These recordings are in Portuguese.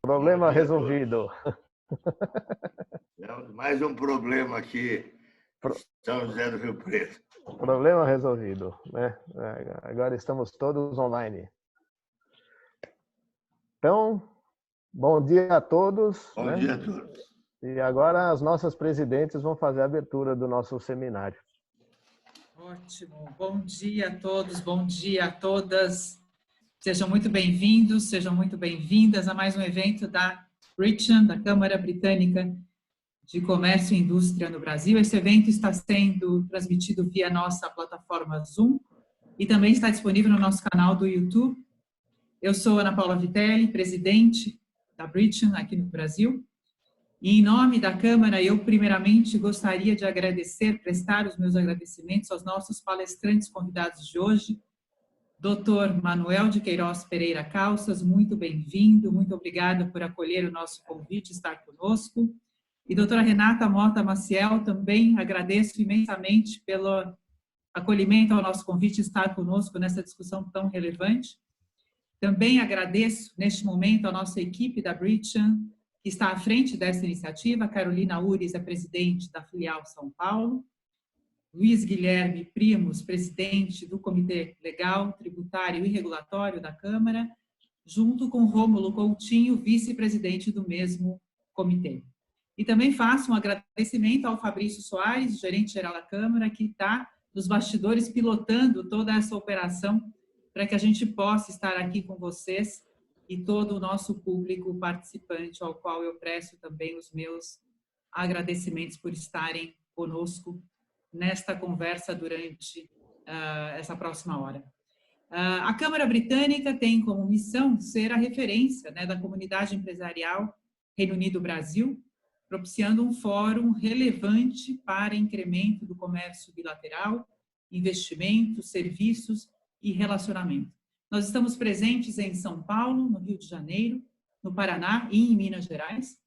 Problema resolvido. Mais um problema aqui em São José do Rio Preto. Problema resolvido, né? Agora estamos todos online. Então, bom dia a todos. Bom dia a todos. E agora as nossas presidentes vão fazer a abertura do nosso seminário. Ótimo. Bom dia a todos, bom dia a todas. Sejam muito bem-vindos, sejam muito bem-vindas a mais um evento da BRICHAM, da Câmara Britânica de Comércio e Indústria no Brasil. Esse evento está sendo transmitido via nossa plataforma Zoom e também está disponível no nosso canal do YouTube. Eu sou Ana Paula Vitelli, presidente da BRICHAM aqui no Brasil. E em nome da Câmara, eu primeiramente gostaria de prestar os meus agradecimentos aos nossos palestrantes convidados de hoje. Dr. Manuel de Queiroz Pereira Calças, muito bem-vindo, muito obrigada por acolher o nosso convite, estar conosco. E doutora Renata Mota Maciel, também agradeço imensamente pelo acolhimento ao nosso convite, estar conosco nessa discussão tão relevante. Também agradeço, neste momento, a nossa equipe da BRICHAM, que está à frente dessa iniciativa. Carolina Ures é presidente da filial São Paulo. Luiz Guilherme Primos, presidente do Comitê Legal, Tributário e Regulatório da Câmara, junto com Rômulo Coutinho, vice-presidente do mesmo comitê. E também faço um agradecimento ao Fabrício Soares, gerente-geral da Câmara, que está nos bastidores pilotando toda essa operação para que a gente possa estar aqui com vocês e todo o nosso público participante, ao qual eu presto também os meus agradecimentos por estarem conosco nesta conversa durante essa próxima hora. A Câmara Britânica tem como missão ser a referência, né, da comunidade empresarial Reino Unido-Brasil, propiciando um fórum relevante para incremento do comércio bilateral, investimentos, serviços e relacionamento. Nós estamos presentes em São Paulo, no Rio de Janeiro, no Paraná e em Minas Gerais,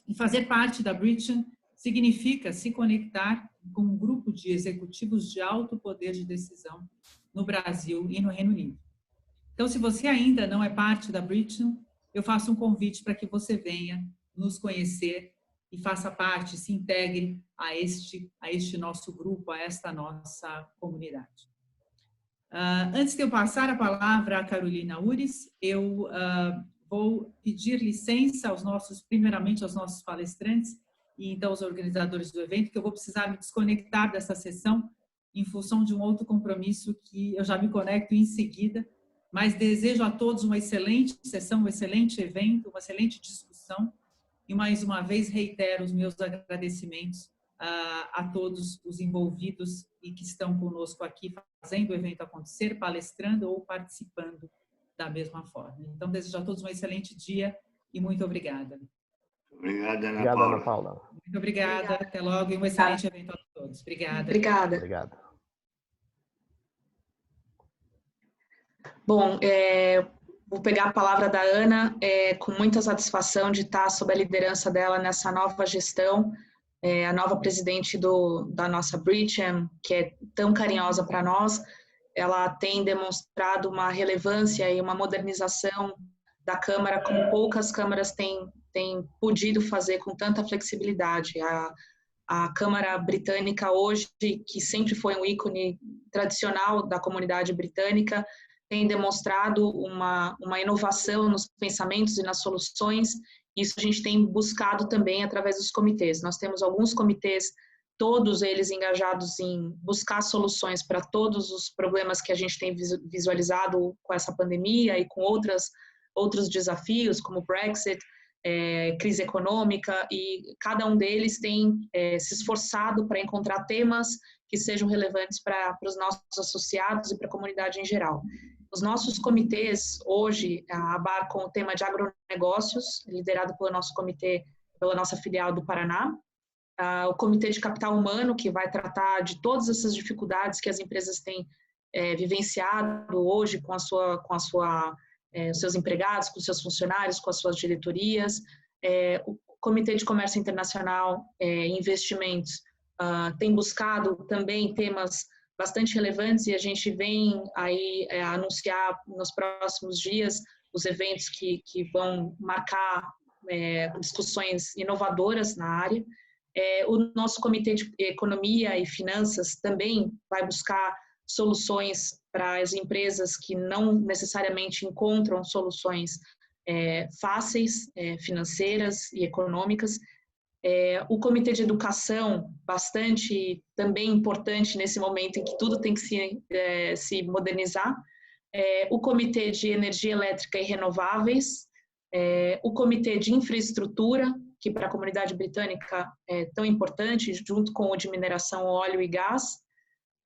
e fazer parte da BRICHAM significa se conectar com um grupo de executivos de alto poder de decisão no Brasil e no Reino Unido. Então, se você ainda não é parte da BRICHAM, eu faço um convite para que você venha nos conhecer e faça parte, se integre a este nosso grupo, a esta nossa comunidade. Antes de eu passar a palavra à Carolina Ures, eu vou pedir licença primeiramente aos nossos palestrantes e então aos organizadores do evento, que eu vou precisar me desconectar dessa sessão em função de um outro compromisso que eu já me conecto em seguida, mas desejo a todos uma excelente sessão, um excelente evento, uma excelente discussão e mais uma vez reitero os meus agradecimentos a todos os envolvidos e que estão conosco aqui fazendo o evento acontecer, palestrando ou participando da mesma forma. Então, desejo a todos um excelente dia e muito obrigada. Obrigada, Ana Obrigado, Paula. Ana Paula. Muito obrigada. Até logo e um excelente evento a todos. Obrigada. Obrigada. Obrigado. Bom, vou pegar a palavra da Ana, com muita satisfação de estar sob a liderança dela nessa nova gestão, a nova presidente da nossa BRICHAM, que é tão carinhosa para nós. Ela tem demonstrado uma relevância e uma modernização da Câmara como poucas câmaras têm podido fazer com tanta flexibilidade. A Câmara Britânica hoje, que sempre foi um ícone tradicional da comunidade britânica, tem demonstrado uma inovação nos pensamentos e nas soluções. Isso a gente tem buscado também através dos comitês. Nós temos alguns comitês, todos eles engajados em buscar soluções para todos os problemas que a gente tem visualizado com essa pandemia e com outros desafios, como o Brexit, crise econômica, e cada um deles tem se esforçado para encontrar temas que sejam relevantes para os nossos associados e para a comunidade em geral. Os nossos comitês hoje abarcam o tema de agronegócios, liderado pelo nosso comitê, pela nossa filial do Paraná, o comitê de capital humano, que vai tratar de todas essas dificuldades que as empresas têm vivenciado hoje com os seus empregados, com os seus funcionários, com as suas diretorias. O Comitê de Comércio Internacional e Investimentos tem buscado também temas bastante relevantes, e a gente vem aí anunciar nos próximos dias os eventos que vão marcar discussões inovadoras na área. O nosso Comitê de Economia e Finanças também vai buscar soluções para as empresas que não necessariamente encontram soluções fáceis, financeiras e econômicas. O Comitê de Educação, bastante também importante nesse momento em que tudo tem que se modernizar. O Comitê de Energia Elétrica e Renováveis, o Comitê de Infraestrutura, que para a comunidade britânica é tão importante, junto com o de mineração, óleo e gás,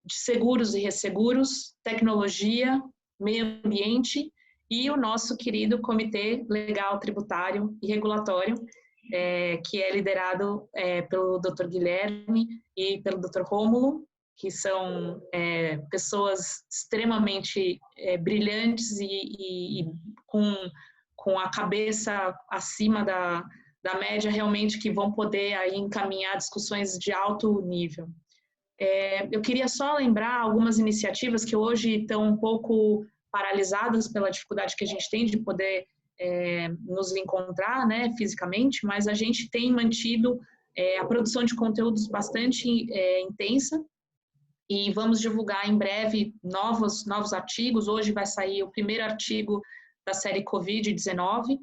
de seguros e resseguros, tecnologia, meio ambiente e o nosso querido Comitê Legal, Tributário e Regulatório, que é liderado pelo Dr. Guilherme e pelo Dr. Rômulo, que são pessoas extremamente brilhantes e com a cabeça acima da média, realmente, que vão poder aí encaminhar discussões de alto nível. Eu queria só lembrar algumas iniciativas que hoje estão um pouco paralisadas pela dificuldade que a gente tem de poder nos encontrar, né, fisicamente, mas a gente tem mantido a produção de conteúdos bastante intensa e vamos divulgar em breve novos artigos. Hoje vai sair o primeiro artigo da série Covid-19,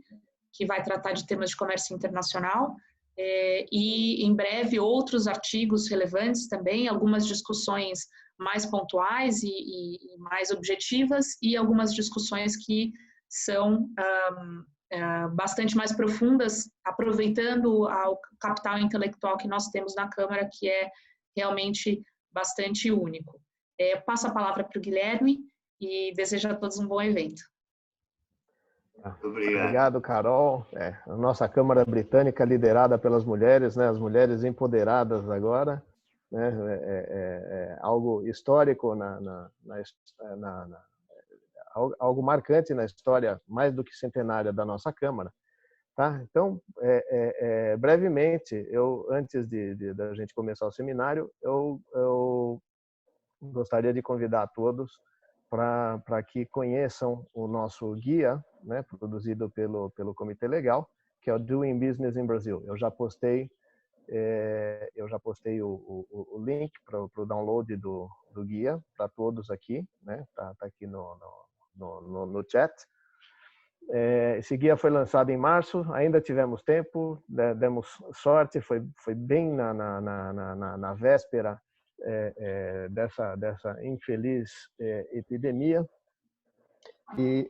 que vai tratar de temas de comércio internacional, e em breve outros artigos relevantes também, algumas discussões mais pontuais e mais objetivas e algumas discussões que são bastante mais profundas, aproveitando o capital intelectual que nós temos na Câmara, que é realmente bastante único. Eu passo a palavra para o Guilherme e desejo a todos um bom evento. Obrigado, Carol. A nossa Câmara Britânica liderada pelas mulheres, né, as mulheres empoderadas agora, né, algo histórico, algo marcante na história, mais do que centenária da nossa Câmara. Tá? Então, brevemente, antes da gente começar o seminário, eu gostaria de convidar a todos para que conheçam o nosso guia, né, produzido pelo Comitê Legal, que é o Doing Business in Brazil. Eu já postei o link para o download do guia para todos aqui, né? Tá aqui no chat. Esse guia foi lançado em março, ainda tivemos tempo, demos sorte, foi bem na véspera dessa infeliz epidemia,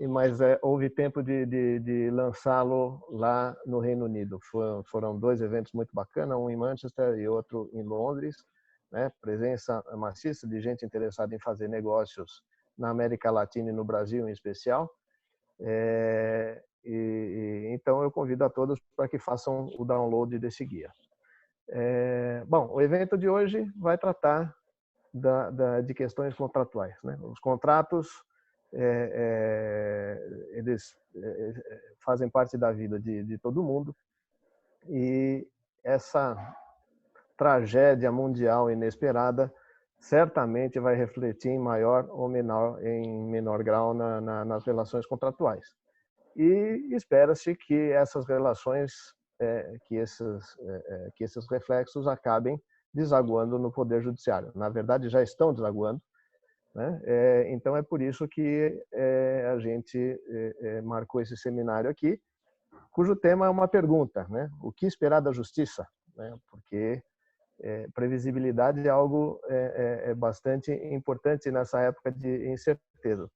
mas houve tempo de lançá-lo lá no Reino Unido. Foram 2 eventos muito bacanas, um em Manchester e outro em Londres, né? Presença maciça de gente interessada em fazer negócios na América Latina e no Brasil em especial. Então eu convido a todos para que façam o download desse guia. Bom, o evento de hoje vai tratar de questões contratuais, né? Os contratos, eles fazem parte da vida de todo mundo, e essa tragédia mundial inesperada certamente vai refletir em maior ou menor grau nas relações contratuais. E espera-se que essas relações, que esses reflexos acabem desaguando no Poder Judiciário. Na verdade, já estão desaguando, né? Então, é por isso que a gente marcou esse seminário aqui, cujo tema é uma pergunta, né? O que esperar da justiça? Né? Porque previsibilidade é algo bastante importante nessa época de incerteza.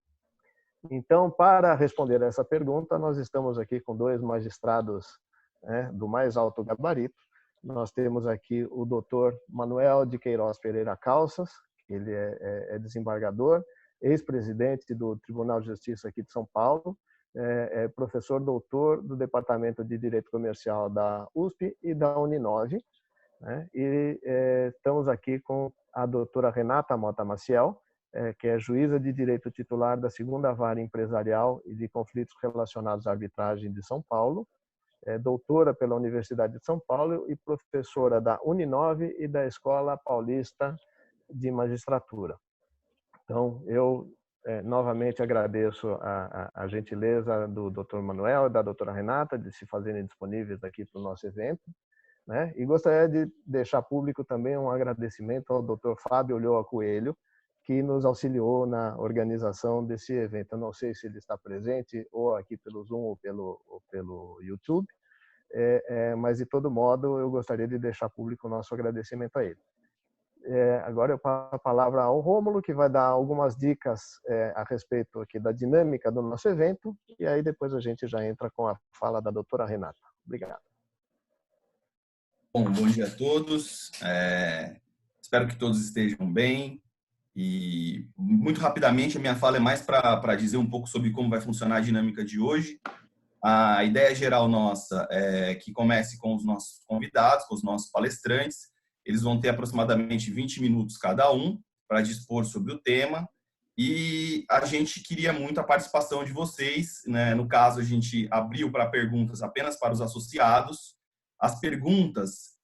Então, para responder a essa pergunta, nós estamos aqui com 2 magistrados, né, do mais alto gabarito. Nós temos aqui o Dr. Manuel de Queiroz Pereira Calças, ele é desembargador, ex-presidente do Tribunal de Justiça aqui de São Paulo, professor doutor do Departamento de Direito Comercial da USP e da Uninove, né? E estamos aqui com a doutora Renata Mota Maciel, que é juíza de direito titular da 2ª Vara Empresarial e de Conflitos Relacionados à Arbitragem de São Paulo, doutora pela Universidade de São Paulo e professora da Uninove e da Escola Paulista de Magistratura. Então, eu novamente agradeço a gentileza do Dr. Manuel e da doutora Renata de se fazerem disponíveis aqui para o nosso evento, né? E gostaria de deixar público também um agradecimento ao Dr. Fábio Ulloa Coelho, que nos auxiliou na organização desse evento. Eu não sei se ele está presente ou aqui pelo Zoom ou pelo YouTube, mas de todo modo eu gostaria de deixar público o nosso agradecimento a ele. Agora eu passo a palavra ao Rômulo, que vai dar algumas dicas a respeito aqui da dinâmica do nosso evento, e aí depois a gente já entra com a fala da doutora Renata. Obrigado. Bom dia a todos. Espero que todos estejam bem. E, muito rapidamente, a minha fala é mais para dizer um pouco sobre como vai funcionar a dinâmica de hoje. A ideia geral nossa é que comece com os nossos convidados, com os nossos palestrantes. Eles vão ter aproximadamente 20 minutos cada um para dispor sobre o tema. E a gente queria muito a participação de vocês, né? No caso, a gente abriu para perguntas apenas para os associados. As perguntas,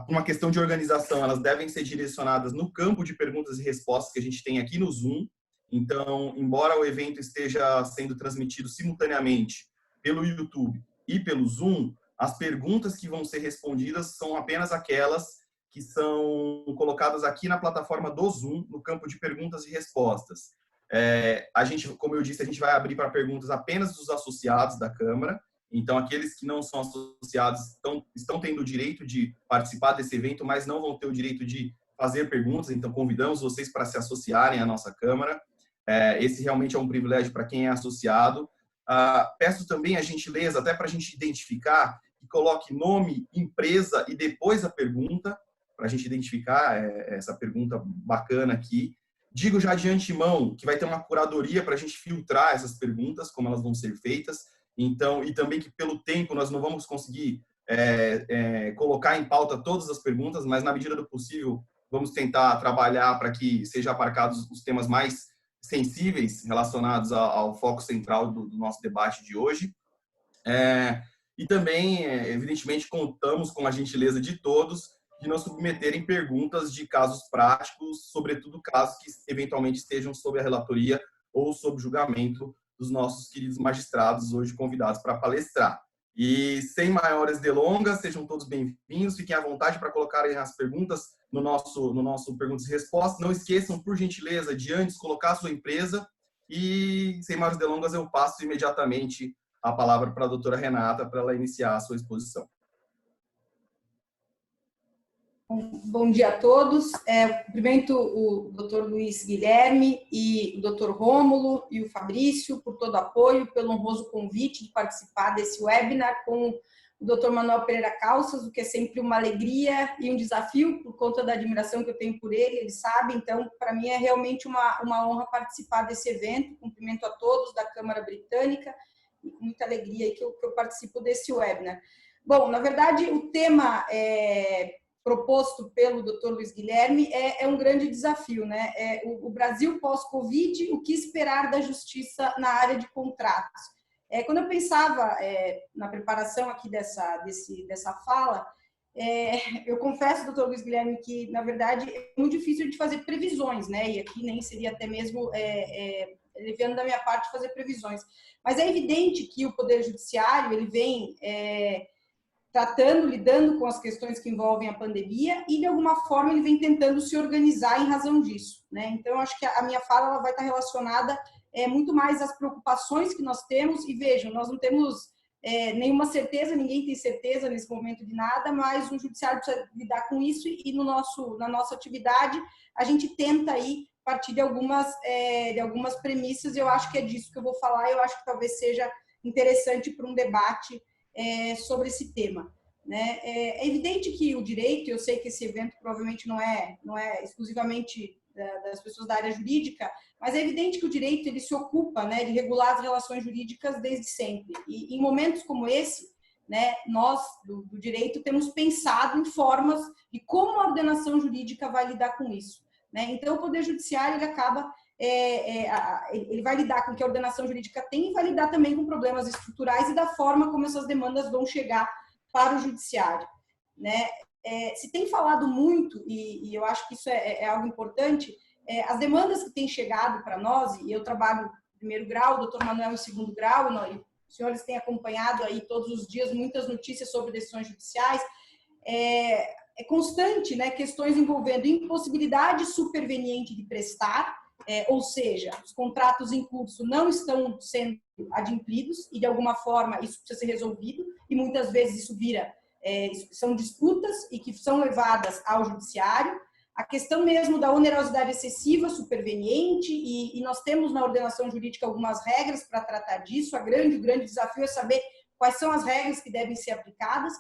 por uma questão de organização, elas devem ser direcionadas no campo de perguntas e respostas que a gente tem aqui no Zoom. Então, embora o evento esteja sendo transmitido simultaneamente pelo YouTube e pelo Zoom, as perguntas que vão ser respondidas são apenas aquelas que são colocadas aqui na plataforma do Zoom, no campo de perguntas e respostas. A gente, como eu disse, a gente vai abrir para perguntas apenas dos associados da Câmara. Então, aqueles que não são associados estão tendo o direito de participar desse evento, mas não vão ter o direito de fazer perguntas. Então, convidamos vocês para se associarem à nossa Câmara. Esse realmente é um privilégio para quem é associado. Peço também a gentileza, até para a gente identificar, que coloque nome, empresa e depois a pergunta, para a gente identificar essa pergunta bacana aqui. Digo já de antemão que vai ter uma curadoria para a gente filtrar essas perguntas, como elas vão ser feitas. Então, e também que pelo tempo nós não vamos conseguir colocar em pauta todas as perguntas, mas na medida do possível vamos tentar trabalhar para que sejam abarcados os temas mais sensíveis relacionados ao foco central do nosso debate de hoje. E também, evidentemente, contamos com a gentileza de todos de nos submeterem perguntas de casos práticos, sobretudo casos que eventualmente estejam sob a relatoria ou sob julgamento dos nossos queridos magistrados hoje convidados para palestrar. E sem maiores delongas, sejam todos bem-vindos, fiquem à vontade para colocarem as perguntas no nosso Perguntas e Respostas. Não esqueçam, por gentileza, de antes colocar a sua empresa. E sem maiores delongas, eu passo imediatamente a palavra para a doutora Renata para ela iniciar a sua exposição. Bom dia a todos. Cumprimento o Dr. Luiz Guilherme e o Dr. Rômulo e o Fabrício por todo o apoio, pelo honroso convite de participar desse webinar com o Dr. Manuel Pereira Calças, o que é sempre uma alegria e um desafio por conta da admiração que eu tenho por ele sabe. Então, para mim é realmente uma honra participar desse evento. Cumprimento a todos da Câmara Britânica e com muita alegria que eu participo desse webinar. Bom, na verdade, o tema proposto pelo Dr. Luiz Guilherme é um grande desafio, né? O Brasil pós-Covid, o que esperar da justiça na área de contratos? Quando eu pensava na preparação aqui dessa fala, eu confesso, Dr. Luiz Guilherme, que, na verdade, é muito difícil de fazer previsões, né? E aqui nem seria até mesmo leviando da minha parte fazer previsões. Mas é evidente que o Poder Judiciário, ele vem lidando com as questões que envolvem a pandemia e, de alguma forma, ele vem tentando se organizar em razão disso, né? Então, eu acho que a minha fala ela vai estar relacionada muito mais às preocupações que nós temos. E vejam, nós não temos nenhuma certeza, ninguém tem certeza nesse momento de nada, mas o judiciário precisa lidar com isso e na nossa atividade a gente tenta aí partir de algumas premissas, e eu acho que é disso que eu vou falar. Eu acho que talvez seja interessante para um debate sobre esse tema, né? É evidente que o direito, eu sei que esse evento provavelmente não é exclusivamente das pessoas da área jurídica, mas é evidente que o direito ele se ocupa, né, de regular as relações jurídicas desde sempre. E em momentos como esse, né, nós do direito temos pensado em formas de como a ordenação jurídica vai lidar com isso, né? Então o Poder Judiciário ele acaba ele vai lidar com o que a ordenação jurídica tem e vai lidar também com problemas estruturais e da forma como essas demandas vão chegar para o judiciário, né? Se tem falado muito, e eu acho que isso é algo importante, as demandas que têm chegado para nós, e eu trabalho no primeiro grau, o doutor Manuel em segundo grau, e os senhores têm acompanhado aí todos os dias muitas notícias sobre decisões judiciais, é constante, né, questões envolvendo impossibilidade superveniente de prestar, ou seja, os contratos em curso não estão sendo adimplidos e, de alguma forma, isso precisa ser resolvido, e muitas vezes isso vira, são disputas e que são levadas ao judiciário. A questão mesmo da onerosidade excessiva superveniente, e nós temos na ordenação jurídica algumas regras para tratar disso. O grande desafio é saber quais são as regras que devem ser aplicadas.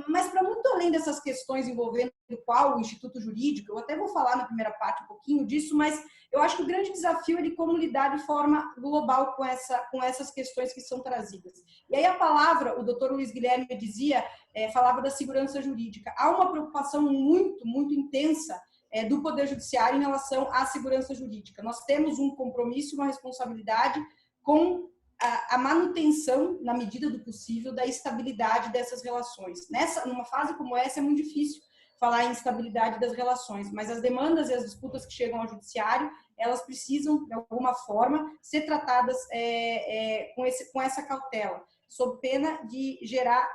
Mas para muito além dessas questões envolvendo qual o Instituto Jurídico, eu até vou falar na primeira parte um pouquinho disso, mas eu acho que o grande desafio é de como lidar de forma global com essas questões que são trazidas. E aí a palavra, o doutor Luiz Guilherme dizia, falava da segurança jurídica. Há uma preocupação muito, muito intensa do Poder Judiciário em relação à segurança jurídica. Nós temos um compromisso, uma responsabilidade com a manutenção, na medida do possível, da estabilidade dessas relações. Numa fase como essa, é muito difícil falar em estabilidade das relações, mas as demandas e as disputas que chegam ao judiciário, elas precisam, de alguma forma, ser tratadas com essa cautela, sob pena de gerar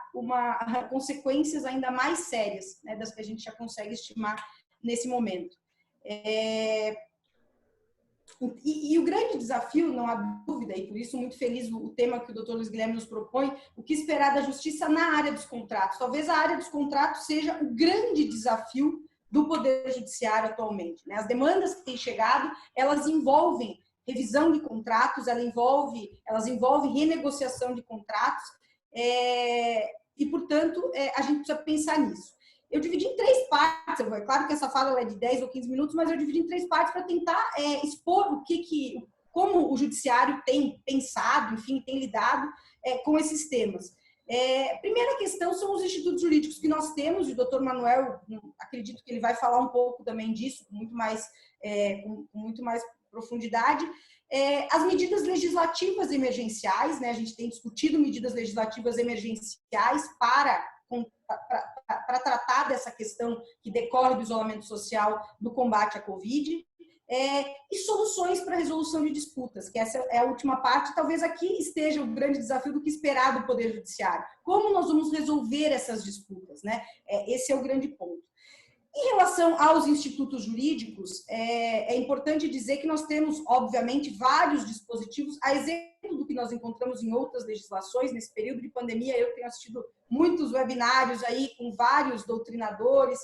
consequências ainda mais sérias, né, das que a gente já consegue estimar nesse momento. E o grande desafio, não há dúvida, e por isso muito feliz o tema que o doutor Luiz Guilherme nos propõe, o que esperar da justiça na área dos contratos. Talvez a área dos contratos seja o grande desafio do Poder Judiciário atualmente, né? As demandas que têm chegado, elas envolvem revisão de contratos, elas envolvem renegociação de contratos, e, portanto, a gente precisa pensar nisso. Eu dividi em 3 partes, é claro que essa fala é de 10 ou 15 minutos, mas eu dividi em 3 partes para tentar expor como o judiciário tem pensado, enfim, tem lidado com esses temas. Primeira questão são os institutos jurídicos que nós temos, e o doutor Manuel, acredito que ele vai falar um pouco também disso, com muito mais profundidade. As medidas legislativas emergenciais, né, a gente tem discutido medidas legislativas emergenciais para tratar dessa questão que decorre do isolamento social, do combate à Covid, e soluções para a resolução de disputas, que essa é a última parte. Talvez aqui esteja o grande desafio do que esperar do Poder Judiciário. Como nós vamos resolver essas disputas, né? Esse é o grande ponto. Em relação aos institutos jurídicos, é importante dizer que nós temos, obviamente, vários dispositivos, a exemplo do que nós encontramos em outras legislações. Nesse período de pandemia, eu tenho assistido muitos webinários aí com vários doutrinadores.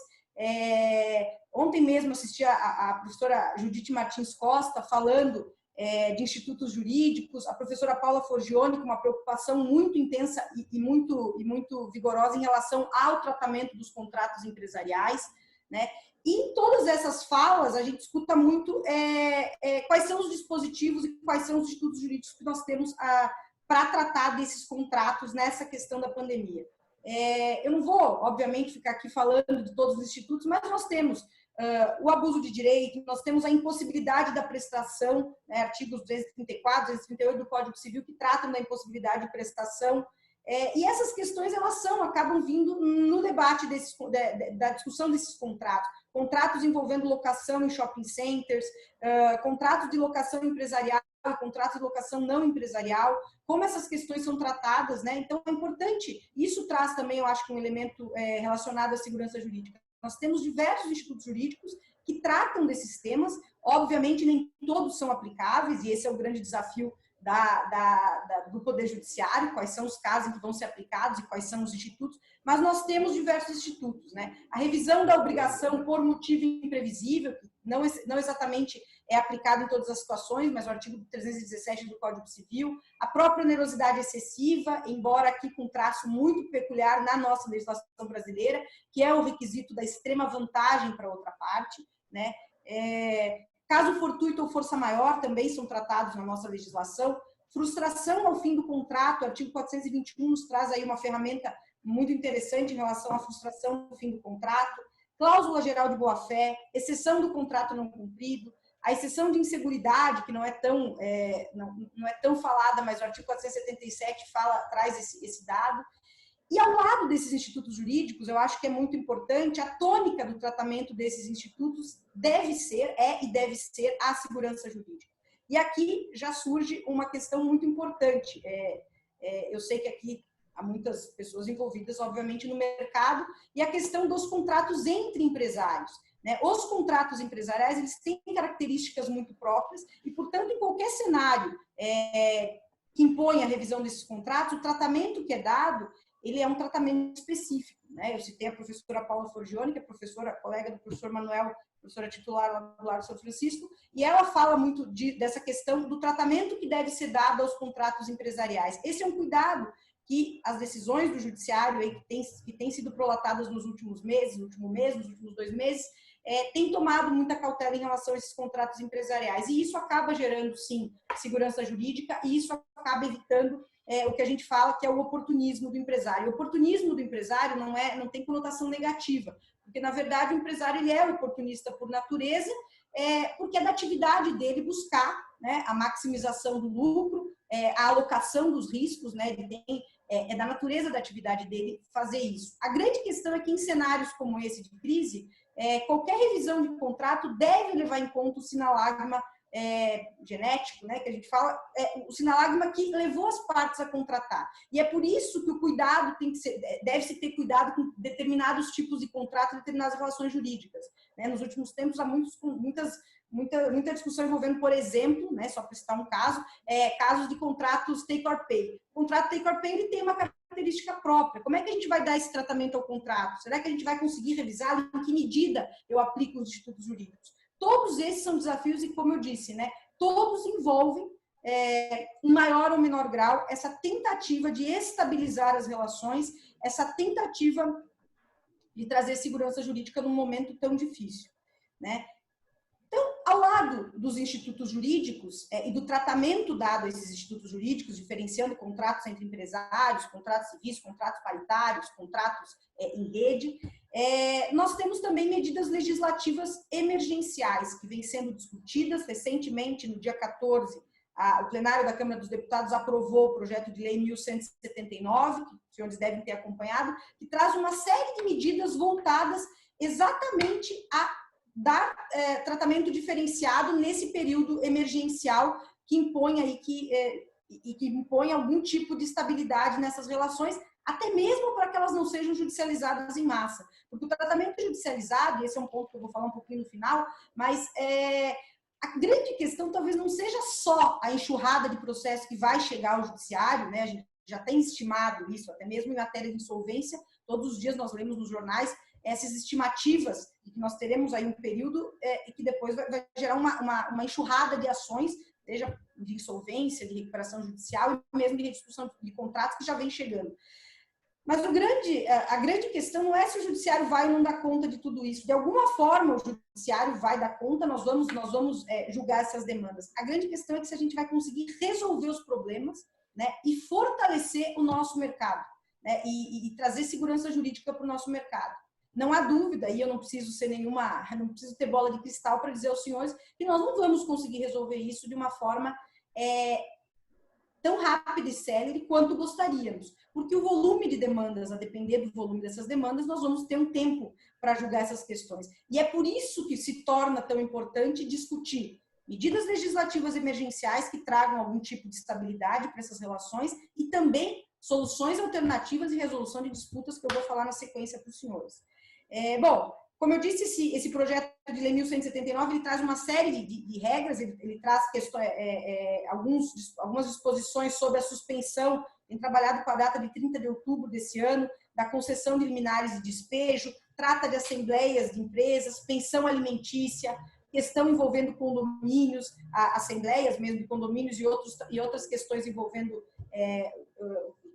Ontem mesmo assisti a professora Judite Martins Costa falando de institutos jurídicos, a professora Paula Forgione com uma preocupação muito intensa e muito vigorosa em relação ao tratamento dos contratos empresariais, né? E em todas essas falas, a gente escuta muito quais são os dispositivos e quais são os institutos jurídicos que nós temos para tratar desses contratos nessa questão da pandemia. Eu não vou, obviamente, ficar aqui falando de todos os institutos, mas nós temos o abuso de direito, nós temos a impossibilidade da prestação, né, artigos 234, 238 do Código Civil, que tratam da impossibilidade de prestação. E essas questões, elas acabam vindo no debate da discussão desses contratos envolvendo locação em shopping centers, contratos de locação empresarial, contratos de locação não empresarial, como essas questões são tratadas, né? Então, é importante, isso traz também, eu acho, que um elemento relacionado à segurança jurídica. Nós temos diversos institutos jurídicos que tratam desses temas, obviamente nem todos são aplicáveis, e esse é o grande desafio do Poder Judiciário, quais são os casos em que vão ser aplicados e quais são os institutos, mas nós temos diversos institutos, né? A revisão da obrigação por motivo imprevisível, que não exatamente é aplicado em todas as situações, mas o artigo 317 do Código Civil, a própria onerosidade excessiva, embora aqui com traço muito peculiar na nossa legislação brasileira, que é o requisito da extrema vantagem para outra parte, né? Caso fortuito ou força maior também são tratados na nossa legislação. Frustração ao fim do contrato, o artigo 421 nos traz aí uma ferramenta muito interessante em relação à frustração ao fim do contrato. Cláusula geral de boa-fé, exceção do contrato não cumprido, a exceção de inseguridade, que não é tão falada, mas o artigo 477 traz esse dado. E ao lado desses institutos jurídicos, eu acho que é muito importante, a tônica do tratamento desses institutos deve ser a segurança jurídica. E aqui já surge uma questão muito importante. Eu sei que aqui há muitas pessoas envolvidas, obviamente, no mercado, e a questão dos contratos entre empresários. Os contratos empresariais, eles têm características muito próprias e, portanto, em qualquer cenário que impõe a revisão desses contratos, o tratamento que é dado, ele é um tratamento específico. Eu citei a professora Paula Forgione, que é professora, colega do professor Manuel, professora titular lá do Largo São Francisco, e ela fala muito dessa questão do tratamento que deve ser dado aos contratos empresariais. Esse é um cuidado que as decisões do judiciário, aí, que têm sido prolatadas nos últimos meses, nos últimos 2 meses, tem tomado muita cautela em relação a esses contratos empresariais. E isso acaba gerando, sim, segurança jurídica, e isso acaba evitando o que a gente fala que é o oportunismo do empresário. O oportunismo do empresário não tem conotação negativa, porque, na verdade, o empresário ele é oportunista por natureza, porque é da atividade dele buscar, né, a maximização do lucro, a alocação dos riscos, né, é da natureza da atividade dele fazer isso. A grande questão é que, em cenários como esse de crise, qualquer revisão de contrato deve levar em conta o sinalagma genético, né, que a gente fala, o sinalagma que levou as partes a contratar. E é por isso que o cuidado deve-se ter cuidado com determinados tipos de contratos, determinadas relações jurídicas. Nos últimos tempos, há muita discussão envolvendo, por exemplo, né, só para citar um caso, casos de contratos take or pay. O contrato take or pay ele tem uma característica própria. Como é que a gente vai dar esse tratamento ao contrato? Será que a gente vai conseguir revisá-lo? Em que medida eu aplico os institutos jurídicos? Todos esses são desafios e, como eu disse, né, todos envolvem, em maior ou menor grau, essa tentativa de estabilizar as relações, essa tentativa de trazer segurança jurídica num momento tão difícil, né? Então, ao lado dos institutos jurídicos e do tratamento dado a esses institutos jurídicos, diferenciando contratos entre empresários, contratos civis, contratos paritários, contratos em rede, nós temos também medidas legislativas emergenciais que vêm sendo discutidas. Recentemente, no dia 14, o plenário da Câmara dos Deputados aprovou o projeto de lei 1179, que os senhores devem ter acompanhado, que traz uma série de medidas voltadas exatamente a dar tratamento diferenciado nesse período emergencial que impõe aí que impõe algum tipo de estabilidade nessas relações, até mesmo para que elas não sejam judicializadas em massa. Porque o tratamento judicializado, e esse é um ponto que eu vou falar um pouquinho no final, mas a grande questão talvez não seja só a enxurrada de processo que vai chegar ao judiciário, né? A gente já tem estimado isso, até mesmo em matéria de insolvência, todos os dias nós lemos nos jornais essas estimativas de que nós teremos aí um período e que depois vai gerar uma enxurrada de ações, seja de insolvência, de recuperação judicial e mesmo de rediscussão de contratos que já vem chegando. Mas a grande questão não é se o judiciário vai ou não dar conta de tudo isso. De alguma forma, o judiciário vai dar conta, nós vamos julgar essas demandas. A grande questão é que se a gente vai conseguir resolver os problemas, né, e fortalecer o nosso mercado, né, e trazer segurança jurídica para o nosso mercado. Não há dúvida, e eu não preciso ter bola de cristal para dizer aos senhores que nós não vamos conseguir resolver isso de uma forma tão rápida e célere quanto gostaríamos. Porque o volume de demandas, a depender do volume dessas demandas, nós vamos ter um tempo para julgar essas questões. E é por isso que se torna tão importante discutir medidas legislativas emergenciais que tragam algum tipo de estabilidade para essas relações e também soluções alternativas e resolução de disputas que eu vou falar na sequência para os senhores. Bom, como eu disse, esse projeto de lei 1179, ele traz uma série de regras, ele traz algumas disposições sobre a suspensão, tem trabalhado com a data de 30 de outubro desse ano, da concessão de liminares de despejo, trata de assembleias de empresas, pensão alimentícia, questão envolvendo condomínios, assembleias mesmo de condomínios e outras questões envolvendo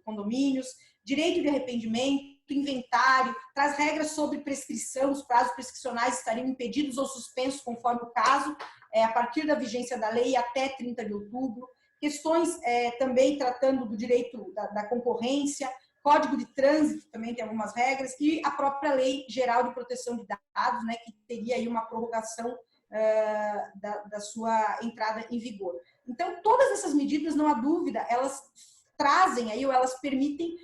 condomínios, direito de arrependimento, inventário, traz regras sobre prescrição, os prazos prescricionais estariam impedidos ou suspensos conforme o caso, a partir da vigência da lei até 30 de outubro, questões também tratando do direito da concorrência, Código de Trânsito também tem algumas regras, e a própria Lei Geral de Proteção de Dados, né, que teria aí uma prorrogação da sua entrada em vigor. Então, todas essas medidas, não há dúvida, elas trazem aí, ou elas permitem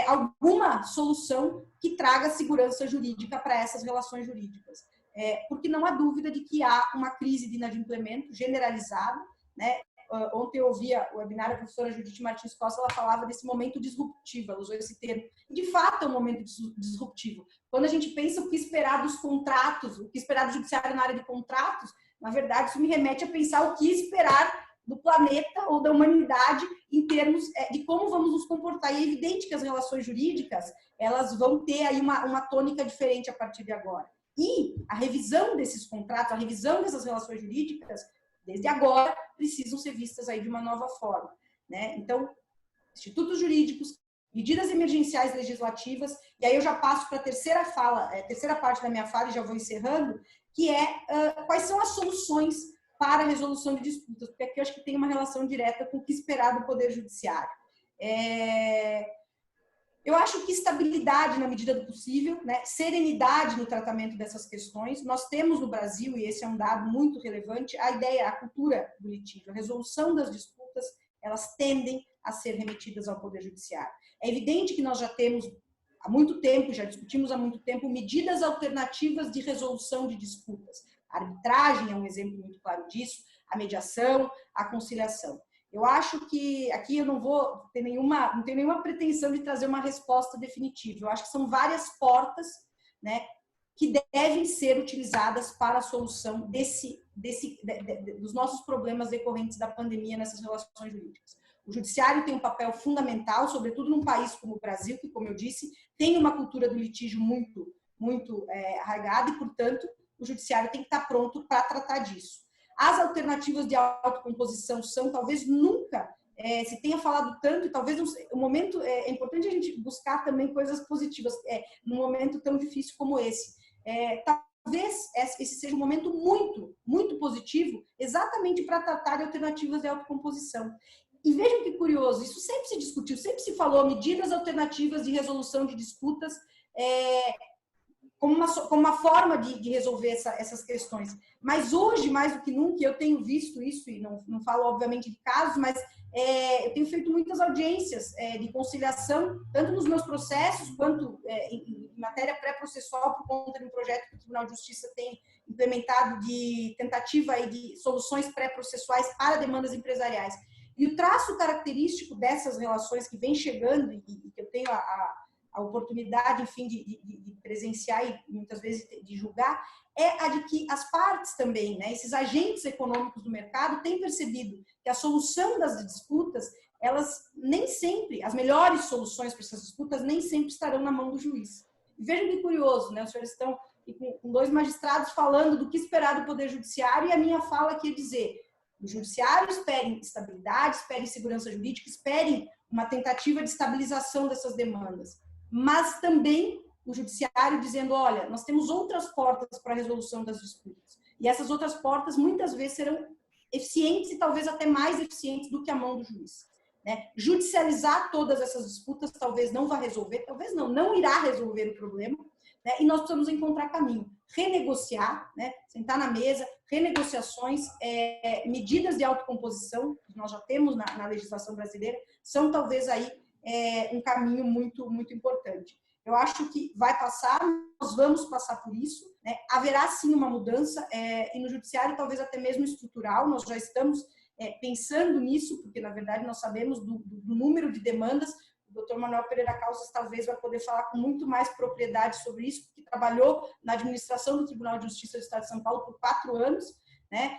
alguma solução que traga segurança jurídica para essas relações jurídicas. Porque não há dúvida de que há uma crise de inadimplemento generalizada, né? Ontem eu ouvia o webinar da professora Judite Martins Costa, ela falava desse momento disruptivo, ela usou esse termo. E, de fato, é um momento disruptivo. Quando a gente pensa o que esperar dos contratos, o que esperar do judiciário na área de contratos, na verdade, isso me remete a pensar o que esperar do planeta ou da humanidade em termos de como vamos nos comportar. E é evidente que as relações jurídicas, elas vão ter aí uma tônica diferente a partir de agora. E a revisão desses contratos, a revisão dessas relações jurídicas, desde agora, precisam ser vistas aí de uma nova forma, né? Então, institutos jurídicos, medidas emergenciais legislativas, e aí eu já passo para a terceira parte da minha fala, e já vou encerrando, que quais são as soluções para a resolução de disputas, porque aqui eu acho que tem uma relação direta com o que esperar do Poder Judiciário. Eu acho que estabilidade na medida do possível, né? Serenidade no tratamento dessas questões. Nós temos no Brasil, e esse é um dado muito relevante, a cultura do litígio, a resolução das disputas, elas tendem a ser remetidas ao Poder Judiciário. É evidente que nós já temos há muito tempo, já discutimos há muito tempo, medidas alternativas de resolução de disputas. A arbitragem é um exemplo muito claro disso, a mediação, a conciliação. Eu acho que aqui eu não tenho nenhuma pretensão de trazer uma resposta definitiva. Eu acho que são várias portas, né, que devem ser utilizadas para a solução dos nossos problemas decorrentes da pandemia nessas relações jurídicas. O judiciário tem um papel fundamental, sobretudo num país como o Brasil, que, como eu disse, tem uma cultura do litígio muito arraigada e, portanto, o judiciário tem que estar pronto para tratar disso. As alternativas de autocomposição são, talvez nunca se tenha falado tanto, e talvez o momento é importante a gente buscar também coisas positivas num momento tão difícil como esse. Talvez esse seja um momento muito positivo, exatamente para tratar de alternativas de autocomposição. E vejam que curioso, isso sempre se discutiu, sempre se falou medidas alternativas de resolução de disputas como uma forma de resolver essas questões. Mas hoje, mais do que nunca, eu tenho visto isso, e não falo, obviamente, de casos, mas eu tenho feito muitas audiências de conciliação, tanto nos meus processos, quanto em matéria pré-processual, por conta de um projeto que o Tribunal de Justiça tem implementado de tentativa aí de soluções pré-processuais para demandas empresariais. E o traço característico dessas relações que vem chegando, e que eu tenho a oportunidade, enfim, de presenciar e muitas vezes de julgar, é a de que as partes também, né, esses agentes econômicos do mercado têm percebido que a solução das disputas, elas nem sempre, as melhores soluções para essas disputas nem sempre estarão na mão do juiz. E vejam que curioso, né, os senhores estão com dois magistrados falando do que esperar do Poder Judiciário, e a minha fala aqui é dizer, o Judiciário esperem estabilidade, esperem segurança jurídica, esperem uma tentativa de estabilização dessas demandas, mas também o judiciário dizendo, olha, nós temos outras portas para a resolução das disputas. E essas outras portas muitas vezes serão eficientes e talvez até mais eficientes do que a mão do juiz. Né? Judicializar todas essas disputas talvez não vá resolver, talvez não irá resolver o problema, né? E nós precisamos encontrar caminho. Renegociar, né? Sentar na mesa, renegociações, medidas de autocomposição, que nós já temos na legislação brasileira, são talvez aí um caminho muito importante. Eu acho que vai passar, nós vamos passar por isso, né? Haverá sim uma mudança, e no judiciário talvez até mesmo estrutural, nós já estamos pensando nisso, porque na verdade nós sabemos do número de demandas. O Dr. Manuel Pereira Calças talvez vai poder falar com muito mais propriedade sobre isso, porque trabalhou na administração do Tribunal de Justiça do Estado de São Paulo por 4 anos, né?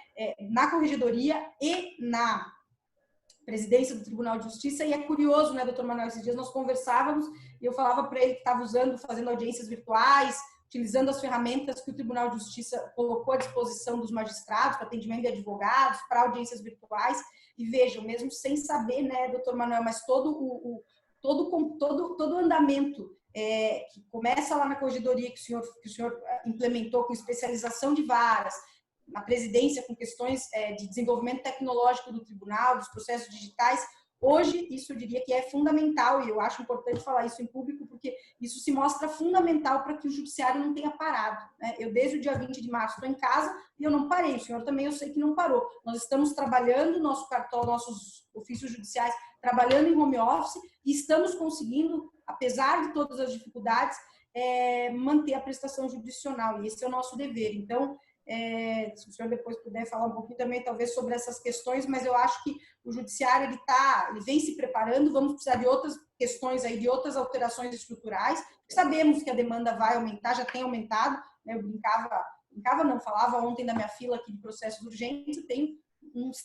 Na corregedoria e na presidência do Tribunal de Justiça, e é curioso, né, doutor Manuel, esses dias nós conversávamos e eu falava para ele que estava fazendo audiências virtuais, utilizando as ferramentas que o Tribunal de Justiça colocou à disposição dos magistrados para atendimento de advogados, para audiências virtuais, e vejam, mesmo sem saber, né, doutor Manuel, mas todo o andamento que começa lá na corregedoria que o senhor implementou com especialização de varas, na presidência com questões de desenvolvimento tecnológico do tribunal, dos processos digitais, Hoje, isso eu diria que é fundamental, e eu acho importante falar isso em público, porque isso se mostra fundamental para que o judiciário não tenha parado, né? Eu, desde o dia 20 de março, estou em casa e eu não parei. O senhor também, eu sei que não parou. Nós estamos trabalhando, nosso cartório, nossos ofícios judiciais, trabalhando em home office, e estamos conseguindo, apesar de todas as dificuldades, manter a prestação jurisdicional, e esse é o nosso dever. Então, se o senhor depois puder falar um pouquinho também, talvez, sobre essas questões, mas eu acho que o judiciário ele vem se preparando, vamos precisar de outras questões aí, de outras alterações estruturais. Sabemos que a demanda vai aumentar, já tem aumentado, né? Eu falava ontem da minha fila aqui de processos urgentes, tem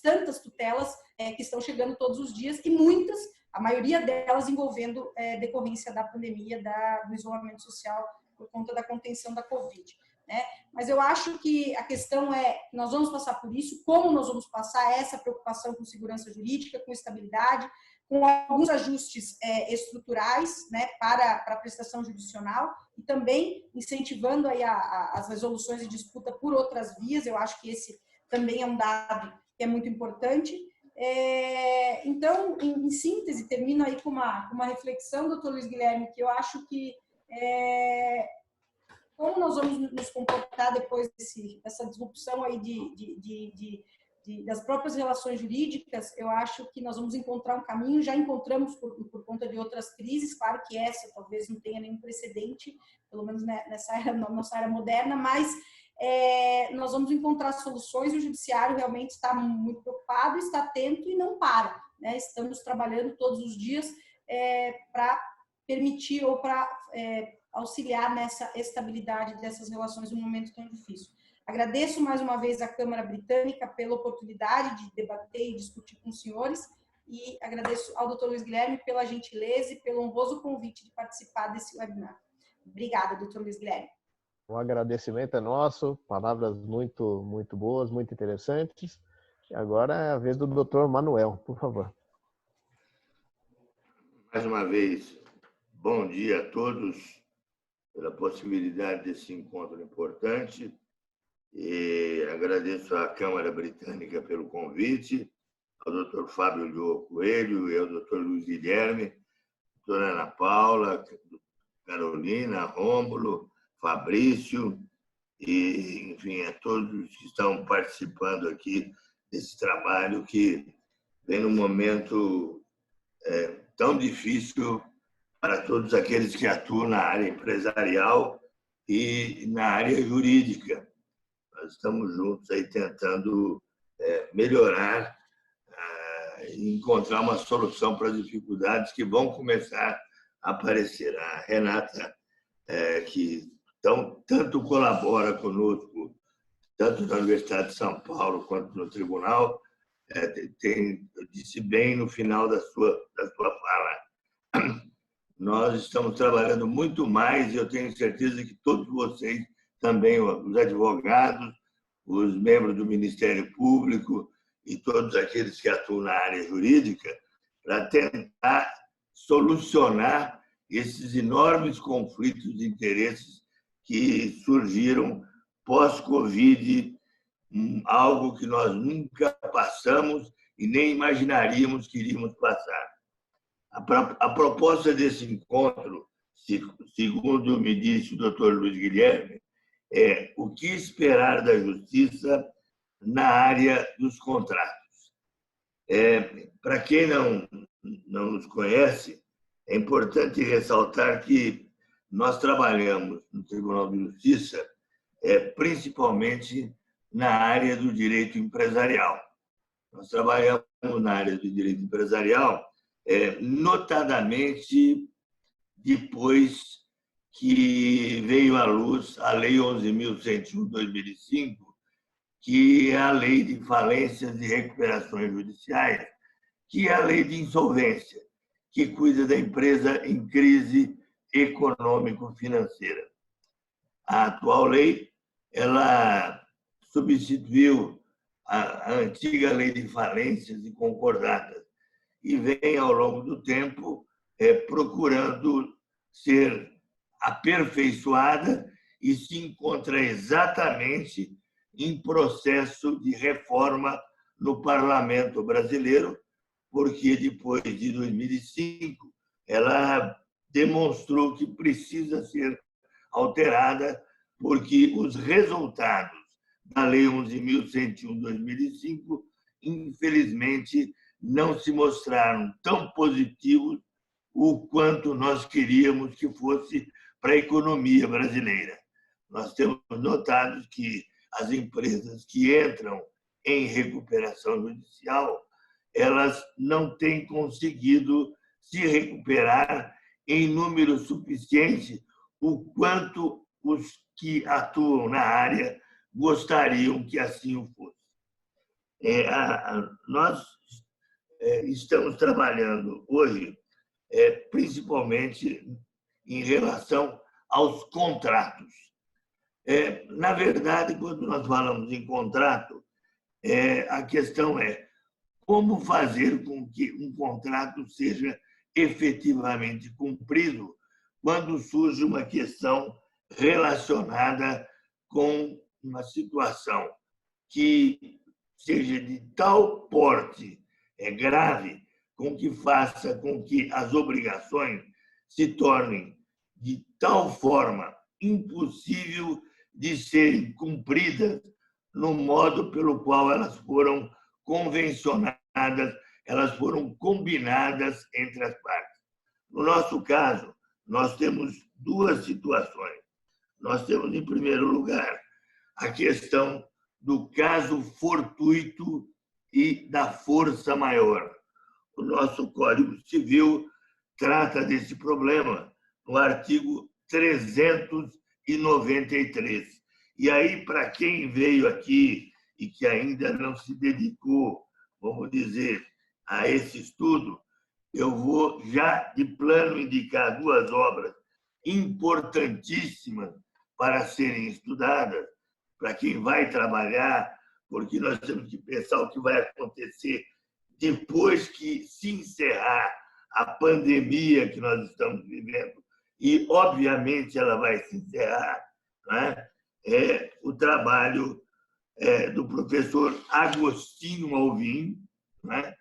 tantas tutelas que estão chegando todos os dias, e muitas, a maioria delas envolvendo decorrência da pandemia, do isolamento social por conta da contenção da Covid. Né? Mas eu acho que a questão é, nós vamos passar por isso, como nós vamos passar essa preocupação com segurança jurídica, com estabilidade, com alguns ajustes estruturais, né, para a prestação jurisdicional, e também incentivando aí as resoluções de disputa por outras vias. Eu acho que esse também é um dado que é muito importante. Então, em síntese, termino aí com uma reflexão, doutor Luiz Guilherme, que eu acho que como nós vamos nos comportar depois dessa disrupção aí das próprias relações jurídicas. Eu acho que nós vamos encontrar um caminho, já encontramos por conta de outras crises, claro que essa talvez não tenha nenhum precedente, pelo menos na nossa era moderna, mas nós vamos encontrar soluções, e o judiciário realmente está muito preocupado, está atento e não para, né? Estamos trabalhando todos os dias para permitir ou para auxiliar nessa estabilidade dessas relações num momento tão difícil. Agradeço mais uma vez à Câmara Britânica pela oportunidade de debater e discutir com os senhores, e agradeço ao Dr. Luiz Guilherme pela gentileza e pelo honroso convite de participar desse webinar. Obrigada, Dr. Luiz Guilherme. O agradecimento é nosso, palavras muito, muito boas, muito interessantes. E agora é a vez do Dr. Manuel, por favor. Mais uma vez, bom dia a todos, pela possibilidade desse encontro importante, e agradeço à Câmara Britânica pelo convite, ao Dr. Fábio Lhô Coelho e ao Dr. Luiz Guilherme, doutora Ana Paula, Carolina, Rômulo, Fabrício, e, enfim, a todos que estão participando aqui desse trabalho que vem num momento tão difícil para todos aqueles que atuam na área empresarial e na área jurídica. Nós estamos juntos aí tentando melhorar e encontrar uma solução para as dificuldades que vão começar a aparecer. A Renata, que tanto colabora conosco, tanto na Universidade de São Paulo quanto no Tribunal, disse bem no final da sua fala. Nós estamos trabalhando muito mais, e eu tenho certeza que todos vocês também, os advogados, os membros do Ministério Público e todos aqueles que atuam na área jurídica, para tentar solucionar esses enormes conflitos de interesses que surgiram pós-Covid, algo que nós nunca passamos e nem imaginaríamos que iríamos passar. A proposta desse encontro, segundo me disse o Dr. Luiz Guilherme, é o que esperar da justiça na área dos contratos. Para quem não nos conhece, é importante ressaltar que nós trabalhamos no Tribunal de Justiça principalmente na área do direito empresarial. Nós trabalhamos na área do direito empresarial notadamente depois que veio à luz a Lei 11.101/2005, que é a Lei de Falências e Recuperações Judiciais, que é a Lei de Insolvência, que cuida da empresa em crise econômico-financeira. A atual lei, ela substituiu a antiga Lei de Falências e Concordatas e vem, ao longo do tempo, procurando ser aperfeiçoada, e se encontra exatamente em processo de reforma no Parlamento brasileiro, porque depois de 2005 ela demonstrou que precisa ser alterada, porque os resultados da Lei 11.101/2005, infelizmente, não se mostraram tão positivos o quanto nós queríamos que fosse para a economia brasileira. Nós temos notado que as empresas que entram em recuperação judicial, elas não têm conseguido se recuperar em número suficiente o quanto os que atuam na área gostariam que assim o fosse. Nós estamos trabalhando hoje principalmente em relação aos contratos. Na verdade, quando nós falamos em contrato, a questão é como fazer com que um contrato seja efetivamente cumprido quando surge uma questão relacionada com uma situação que seja de tal porte grave, com que faça com que as obrigações se tornem de tal forma impossível de serem cumpridas no modo pelo qual elas foram convencionadas, elas foram combinadas entre as partes. No nosso caso, nós temos duas situações. Nós temos, em primeiro lugar, a questão do caso fortuito e da força maior. O nosso Código Civil trata desse problema no artigo 393. E aí, para quem veio aqui e que ainda não se dedicou, vamos dizer, a esse estudo, eu vou já de plano indicar duas obras importantíssimas para serem estudadas, para quem vai trabalhar, porque nós temos que pensar o que vai acontecer depois que se encerrar a pandemia que nós estamos vivendo, e, obviamente, ela vai se encerrar, né? O trabalho do professor Agostinho Alvim, né?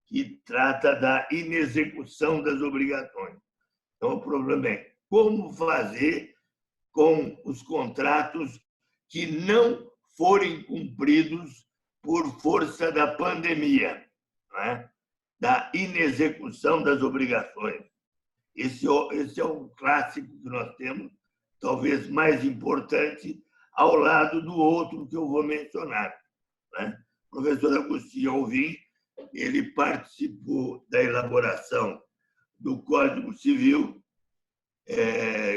Que trata da inexecução das obrigações. Então, o problema é como fazer com os contratos que não forem cumpridos por força da pandemia, né? Da inexecução das obrigações. Esse é um clássico que nós temos, talvez mais importante, ao lado do outro que eu vou mencionar, né? O professor Agostinho Alvim, ele participou da elaboração do Código Civil,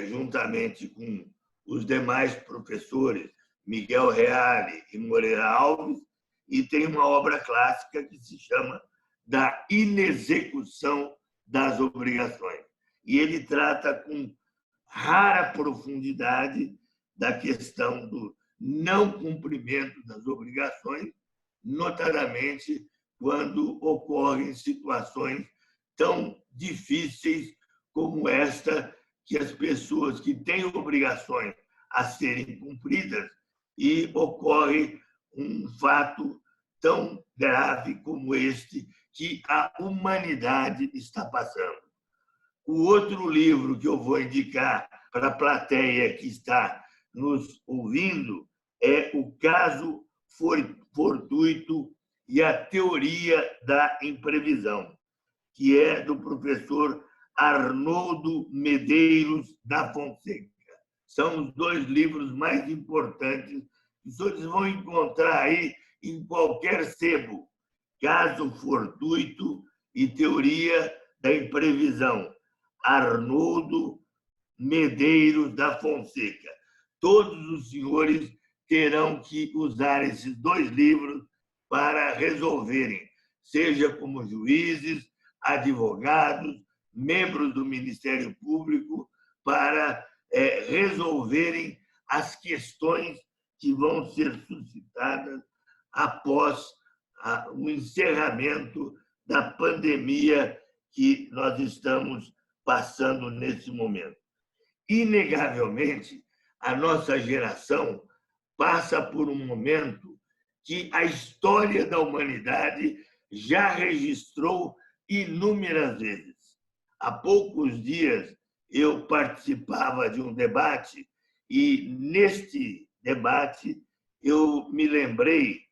juntamente com os demais professores, Miguel Reale e Moreira Alves, e tem uma obra clássica que se chama Da Inexecução das Obrigações. E ele trata com rara profundidade da questão do não cumprimento das obrigações, notadamente quando ocorrem situações tão difíceis como esta, que as pessoas que têm obrigações a serem cumpridas e ocorre um fato tão grave como este que a humanidade está passando. O outro livro que eu vou indicar para a plateia que está nos ouvindo é O Caso Fortuito e a Teoria da Imprevisão, que é do professor Arnoldo Medeiros da Fonseca. São os dois livros mais importantes que os senhores vão encontrar aí em qualquer sebo. Caso Fortuito e Teoria da Imprevisão, Arnoldo Medeiros da Fonseca. Todos os senhores terão que usar esses dois livros para resolverem, seja como juízes, advogados, membros do Ministério Público, para resolverem as questões que vão ser suscitadas após o encerramento da pandemia que nós estamos passando nesse momento. Inegavelmente, a nossa geração passa por um momento que a história da humanidade já registrou inúmeras vezes. Há poucos dias eu participava de um debate e, neste debate, eu me lembrei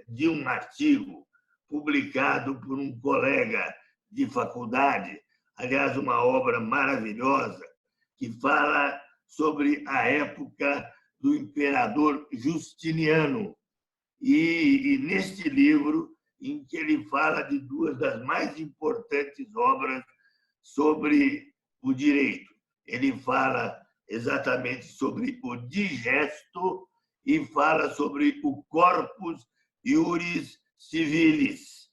de um artigo publicado por um colega de faculdade, aliás, uma obra maravilhosa, que fala sobre a época do imperador Justiniano. E neste livro, em que ele fala de duas das mais importantes obras sobre o direito. Ele fala exatamente sobre o digesto e fala sobre o corpus iuris civilis,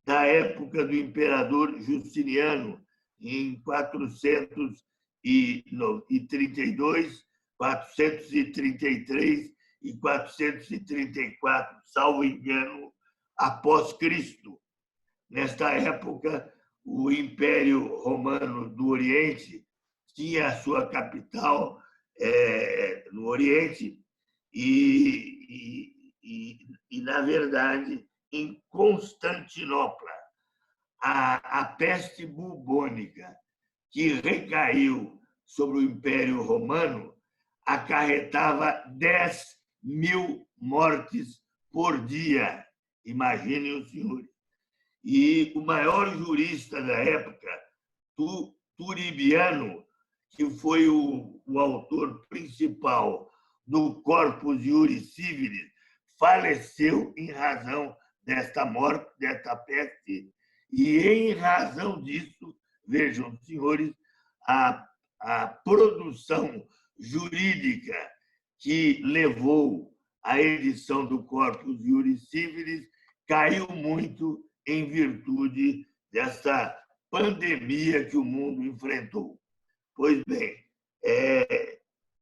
da época do imperador Justiniano, em 432, 433 e 434, salvo engano, após Cristo. Nesta época, o Império Romano do Oriente tinha a sua capital no Oriente e, na verdade, em Constantinopla. A peste bubônica, que recaiu sobre o Império Romano, acarretava 10.000 mortes por dia. Imaginem os senhores. E o maior jurista da época, Turibiano, que foi o autor principal do Corpus Iuris Civilis, faleceu em razão desta morte, desta peste, e em razão disso, vejam, senhores, a produção jurídica que levou à edição do Corpus Iuris Civilis caiu muito em virtude dessa pandemia que o mundo enfrentou. Pois bem,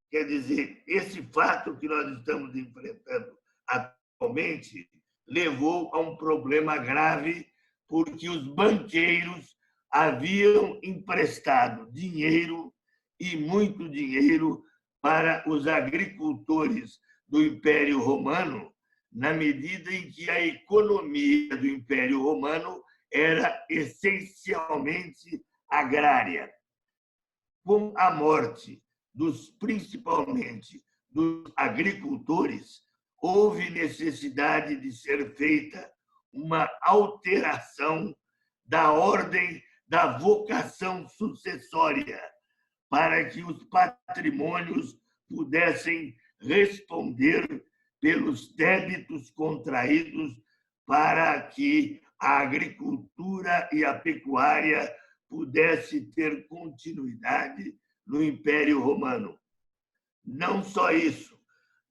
quer dizer, esse fato que nós estamos enfrentando atualmente levou a um problema grave, porque os banqueiros haviam emprestado dinheiro, e muito dinheiro, para os agricultores do Império Romano, na medida em que a economia do Império Romano era essencialmente agrária. Com a morte principalmente dos agricultores, houve necessidade de ser feita uma alteração da ordem da vocação sucessória, para que os patrimônios pudessem responder pelos débitos contraídos, para que a agricultura e a pecuária pudesse ter continuidade no Império Romano. Não só isso,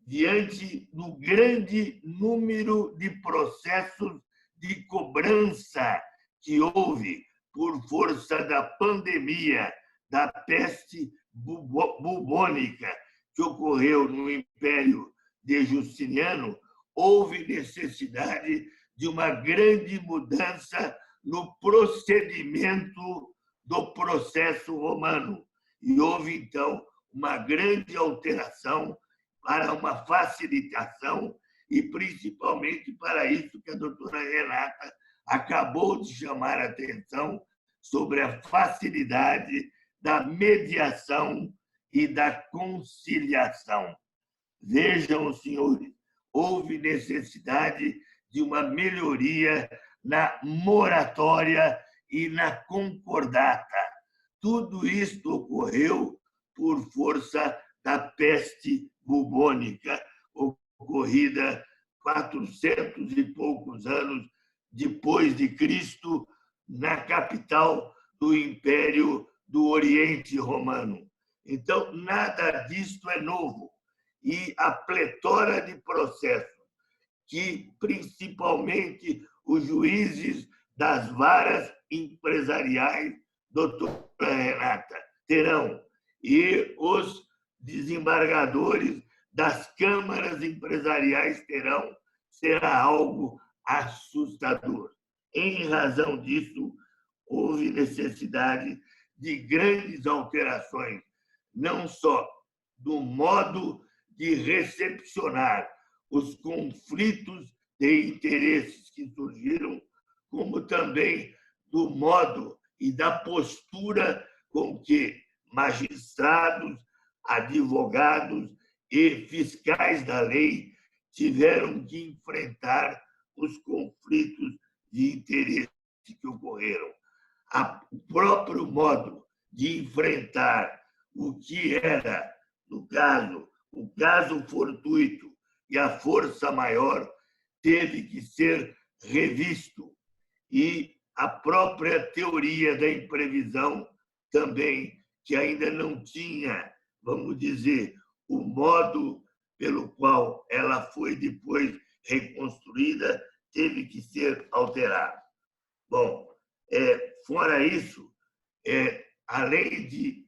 diante do grande número de processos de cobrança que houve por força da pandemia da peste bubônica que ocorreu no Império de Justiniano, houve necessidade de uma grande mudança no procedimento do processo romano. E houve, então, uma grande alteração para uma facilitação e, principalmente, para isso que a doutora Renata acabou de chamar a atenção sobre a facilidade da mediação e da conciliação. Vejam, senhores, houve necessidade de uma melhoria na moratória e na concordata. Tudo isto ocorreu por força da peste bubônica, ocorrida 400 e poucos anos depois de Cristo, na capital do Império do Oriente Romano. Então, nada disto é novo. E a pletora de processos que, principalmente, os juízes das varas empresariais, doutora Renata, terão, e os desembargadores das câmaras empresariais terão, será algo assustador. Em razão disso, houve necessidade de grandes alterações, não só do modo de recepcionar os conflitos de interesses que surgiram, como também do modo e da postura com que magistrados, advogados e fiscais da lei tiveram que enfrentar os conflitos de interesse que ocorreram. O próprio modo de enfrentar o que era, no caso, o caso fortuito e a força maior teve que ser revisto. E a própria teoria da imprevisão também, que ainda não tinha, vamos dizer, o modo pelo qual ela foi depois reconstruída, teve que ser alterada. Bom, fora isso, além de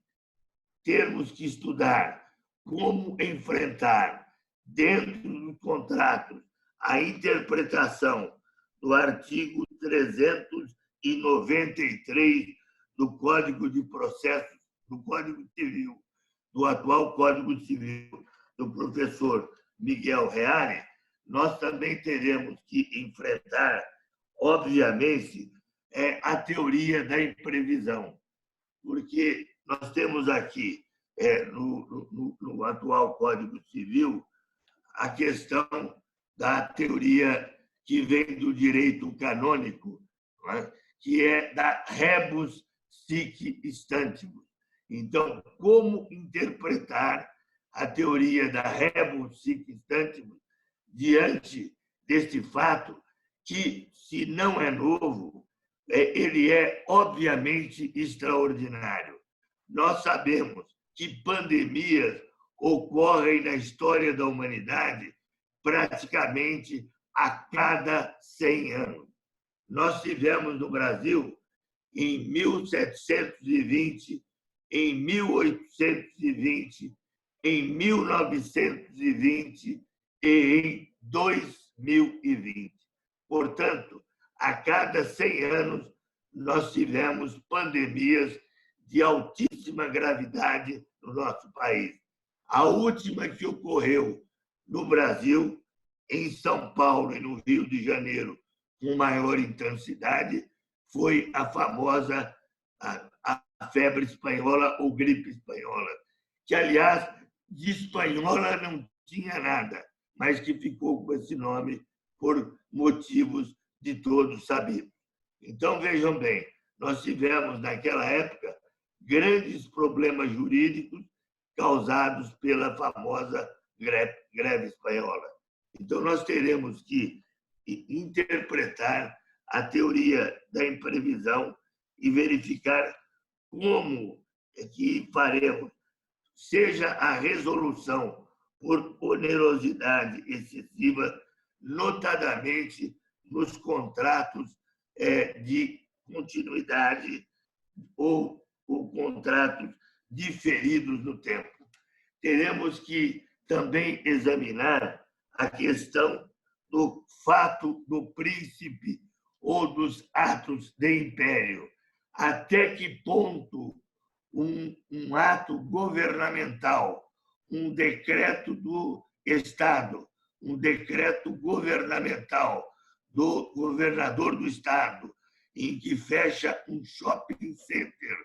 termos que estudar como enfrentar, dentro dos contratos, a interpretação do artigo 393 do Código de Processo, do Código Civil, do atual Código Civil, do professor Miguel Reale, nós também teremos que enfrentar, obviamente, a teoria da imprevisão, porque nós temos aqui, no atual Código Civil, a questão da teoria que vem do direito canônico, né? Que é da rebus sic stantibus. Então, como interpretar a teoria da rebus sic stantibus diante deste fato que, se não é novo, ele é obviamente extraordinário. Nós sabemos que pandemias ocorrem na história da humanidade praticamente a cada 100 anos. Nós tivemos no Brasil, em 1720, em 1820, em 1920 e em 2020. Portanto, a cada 100 anos, nós tivemos pandemias de altíssima gravidade no nosso país. A última que ocorreu no Brasil, em São Paulo e no Rio de Janeiro, com maior intensidade, foi a famosa a febre espanhola ou gripe espanhola, que, aliás, de espanhola não tinha nada, mas que ficou com esse nome por motivos de todos sabidos. Então, vejam bem, nós tivemos, naquela época, grandes problemas jurídicos causados pela famosa greve espanhola. Então, nós teremos que interpretar a teoria da imprevisão e verificar como é que faremos, seja a resolução por onerosidade excessiva, notadamente nos contratos de continuidade ou contratos diferidos no tempo. Teremos que também examinar a questão do fato do príncipe ou dos atos de império. Até que ponto um ato governamental, um decreto do Estado, um decreto governamental do governador do Estado, em que fecha um shopping center,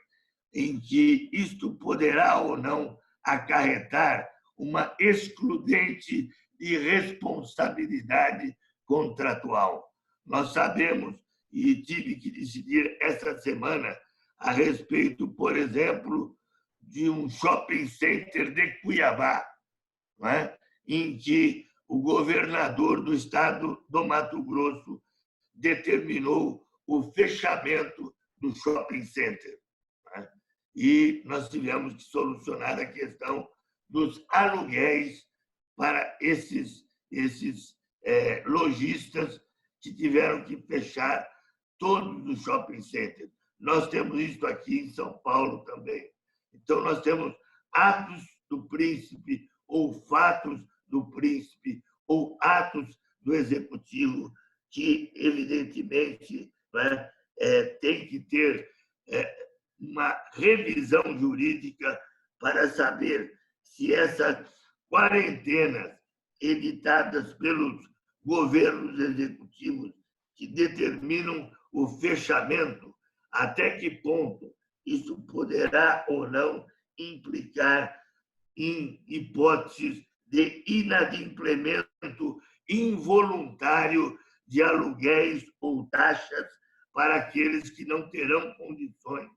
em que isto poderá ou não acarretar uma excludente de responsabilidade contratual. Nós sabemos, e tive que decidir essa semana a respeito, por exemplo, de um shopping center de Cuiabá, não é? Em que o governador do estado do Mato Grosso determinou o fechamento do shopping center. Não é? E nós tivemos que solucionar a questão dos aluguéis para esses lojistas que tiveram que fechar todos os shopping centers. Nós temos isso aqui em São Paulo também. Então, nós temos atos do príncipe ou fatos do príncipe ou atos do executivo que, evidentemente, né, tem que ter uma revisão jurídica para saber se essas quarentenas editadas pelos governos executivos que determinam o fechamento, até que ponto isso poderá ou não implicar em hipóteses de inadimplemento involuntário de aluguéis ou taxas para aqueles que não terão condições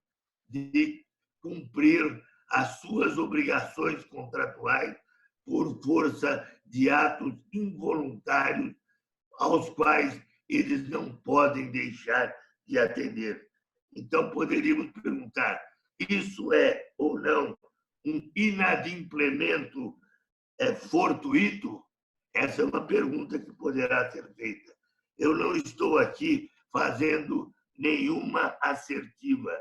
de cumprir as suas obrigações contratuais por força de atos involuntários aos quais eles não podem deixar de atender. Então, poderíamos perguntar, isso é ou não um inadimplemento fortuito? Essa é uma pergunta que poderá ser feita. Eu não estou aqui fazendo nenhuma assertiva.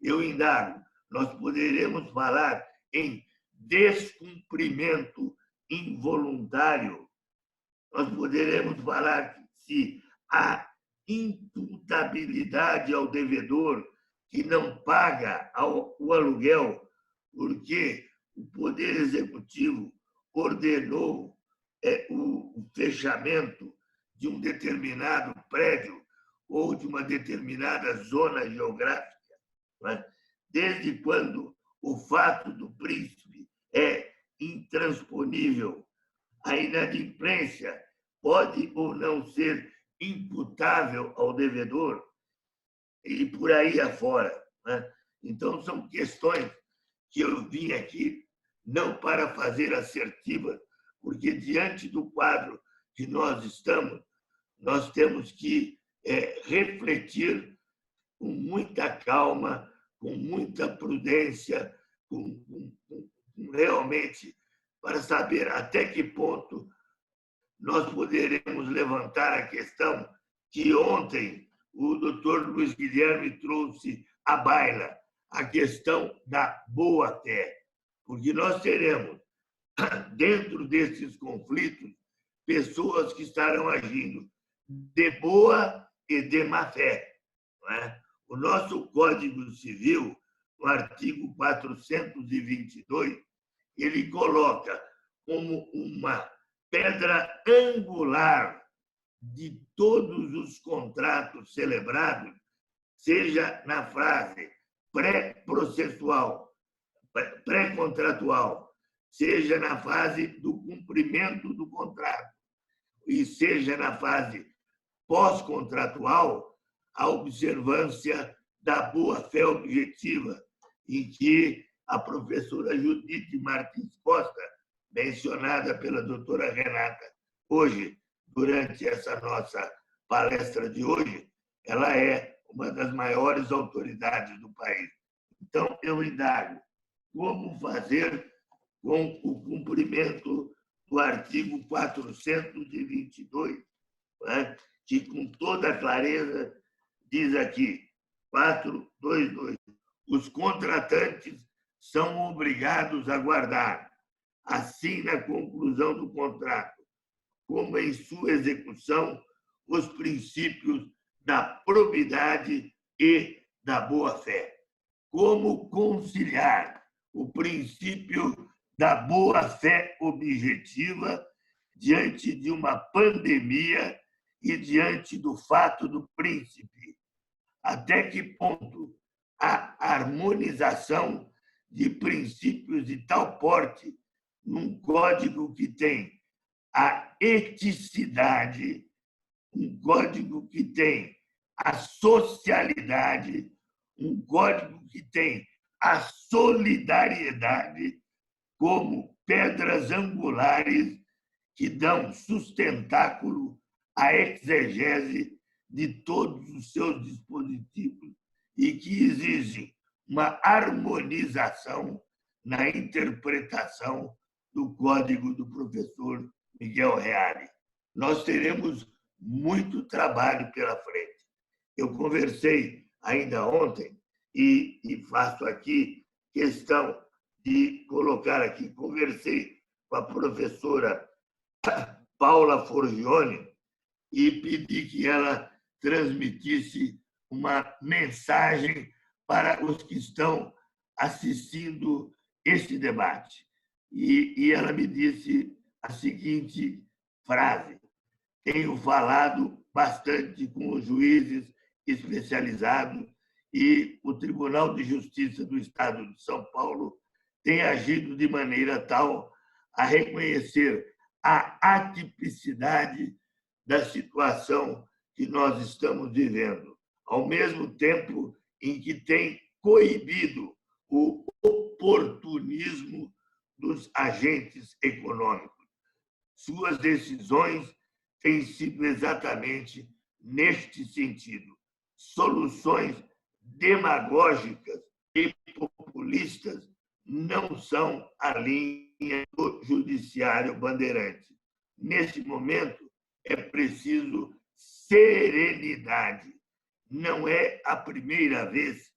Eu indago, nós poderemos falar em descumprimento involuntário. Nós poderemos falar se há imputabilidade ao devedor que não paga o aluguel porque o Poder Executivo ordenou o fechamento de um determinado prédio ou de uma determinada zona geográfica. Né? Desde quando o fato do príncipe é intransponível, a inadimplência pode ou não ser imputável ao devedor e por aí afora. Né? Então, são questões que eu vim aqui não para fazer assertivas, porque diante do quadro que nós estamos, nós temos que refletir com muita calma, com muita prudência, realmente para saber até que ponto nós poderemos levantar a questão que ontem o doutor Luiz Guilherme trouxe à baila, a questão da boa-fé. Porque nós teremos, dentro desses conflitos, pessoas que estarão agindo de boa e de má fé. Não é? O nosso Código Civil, no artigo 422, ele coloca como uma pedra angular de todos os contratos celebrados, seja na fase pré-processual, pré-contratual, seja na fase do cumprimento do contrato e seja na fase pós-contratual, a observância da boa-fé objetiva, em que a professora Judite Martins Costa, mencionada pela doutora Renata hoje, durante essa nossa palestra de hoje, ela é uma das maiores autoridades do país. Então, eu indago como fazer com o cumprimento do artigo 422, né, que, com toda clareza, diz aqui, 422, os contratantes são obrigados a guardar, assim na conclusão do contrato, como em sua execução, os princípios da probidade e da boa-fé. Como conciliar o princípio da boa-fé objetiva diante de uma pandemia e diante do fato do príncipe? Até que ponto a harmonização de princípios de tal porte num código que tem a eticidade, um código que tem a socialidade, um código que tem a solidariedade como pedras angulares que dão sustentáculo à exegese de todos os seus dispositivos e que exigem uma harmonização na interpretação do código do professor Miguel Reale. Nós teremos muito trabalho pela frente. Eu conversei ainda ontem e faço aqui questão de colocar aqui, conversei com a professora Paula Forgione e pedi que ela transmitisse uma mensagem para os que estão assistindo este debate. E ela me disse a seguinte frase: tenho falado bastante com os juízes especializados e o Tribunal de Justiça do Estado de São Paulo tem agido de maneira tal a reconhecer a atipicidade da situação que nós estamos vivendo, ao mesmo tempo em que tem coibido o oportunismo dos agentes econômicos. Suas decisões têm sido exatamente neste sentido. Soluções demagógicas e populistas não são a linha do judiciário bandeirante. Nesse momento, é preciso serenidade. Não é a primeira vez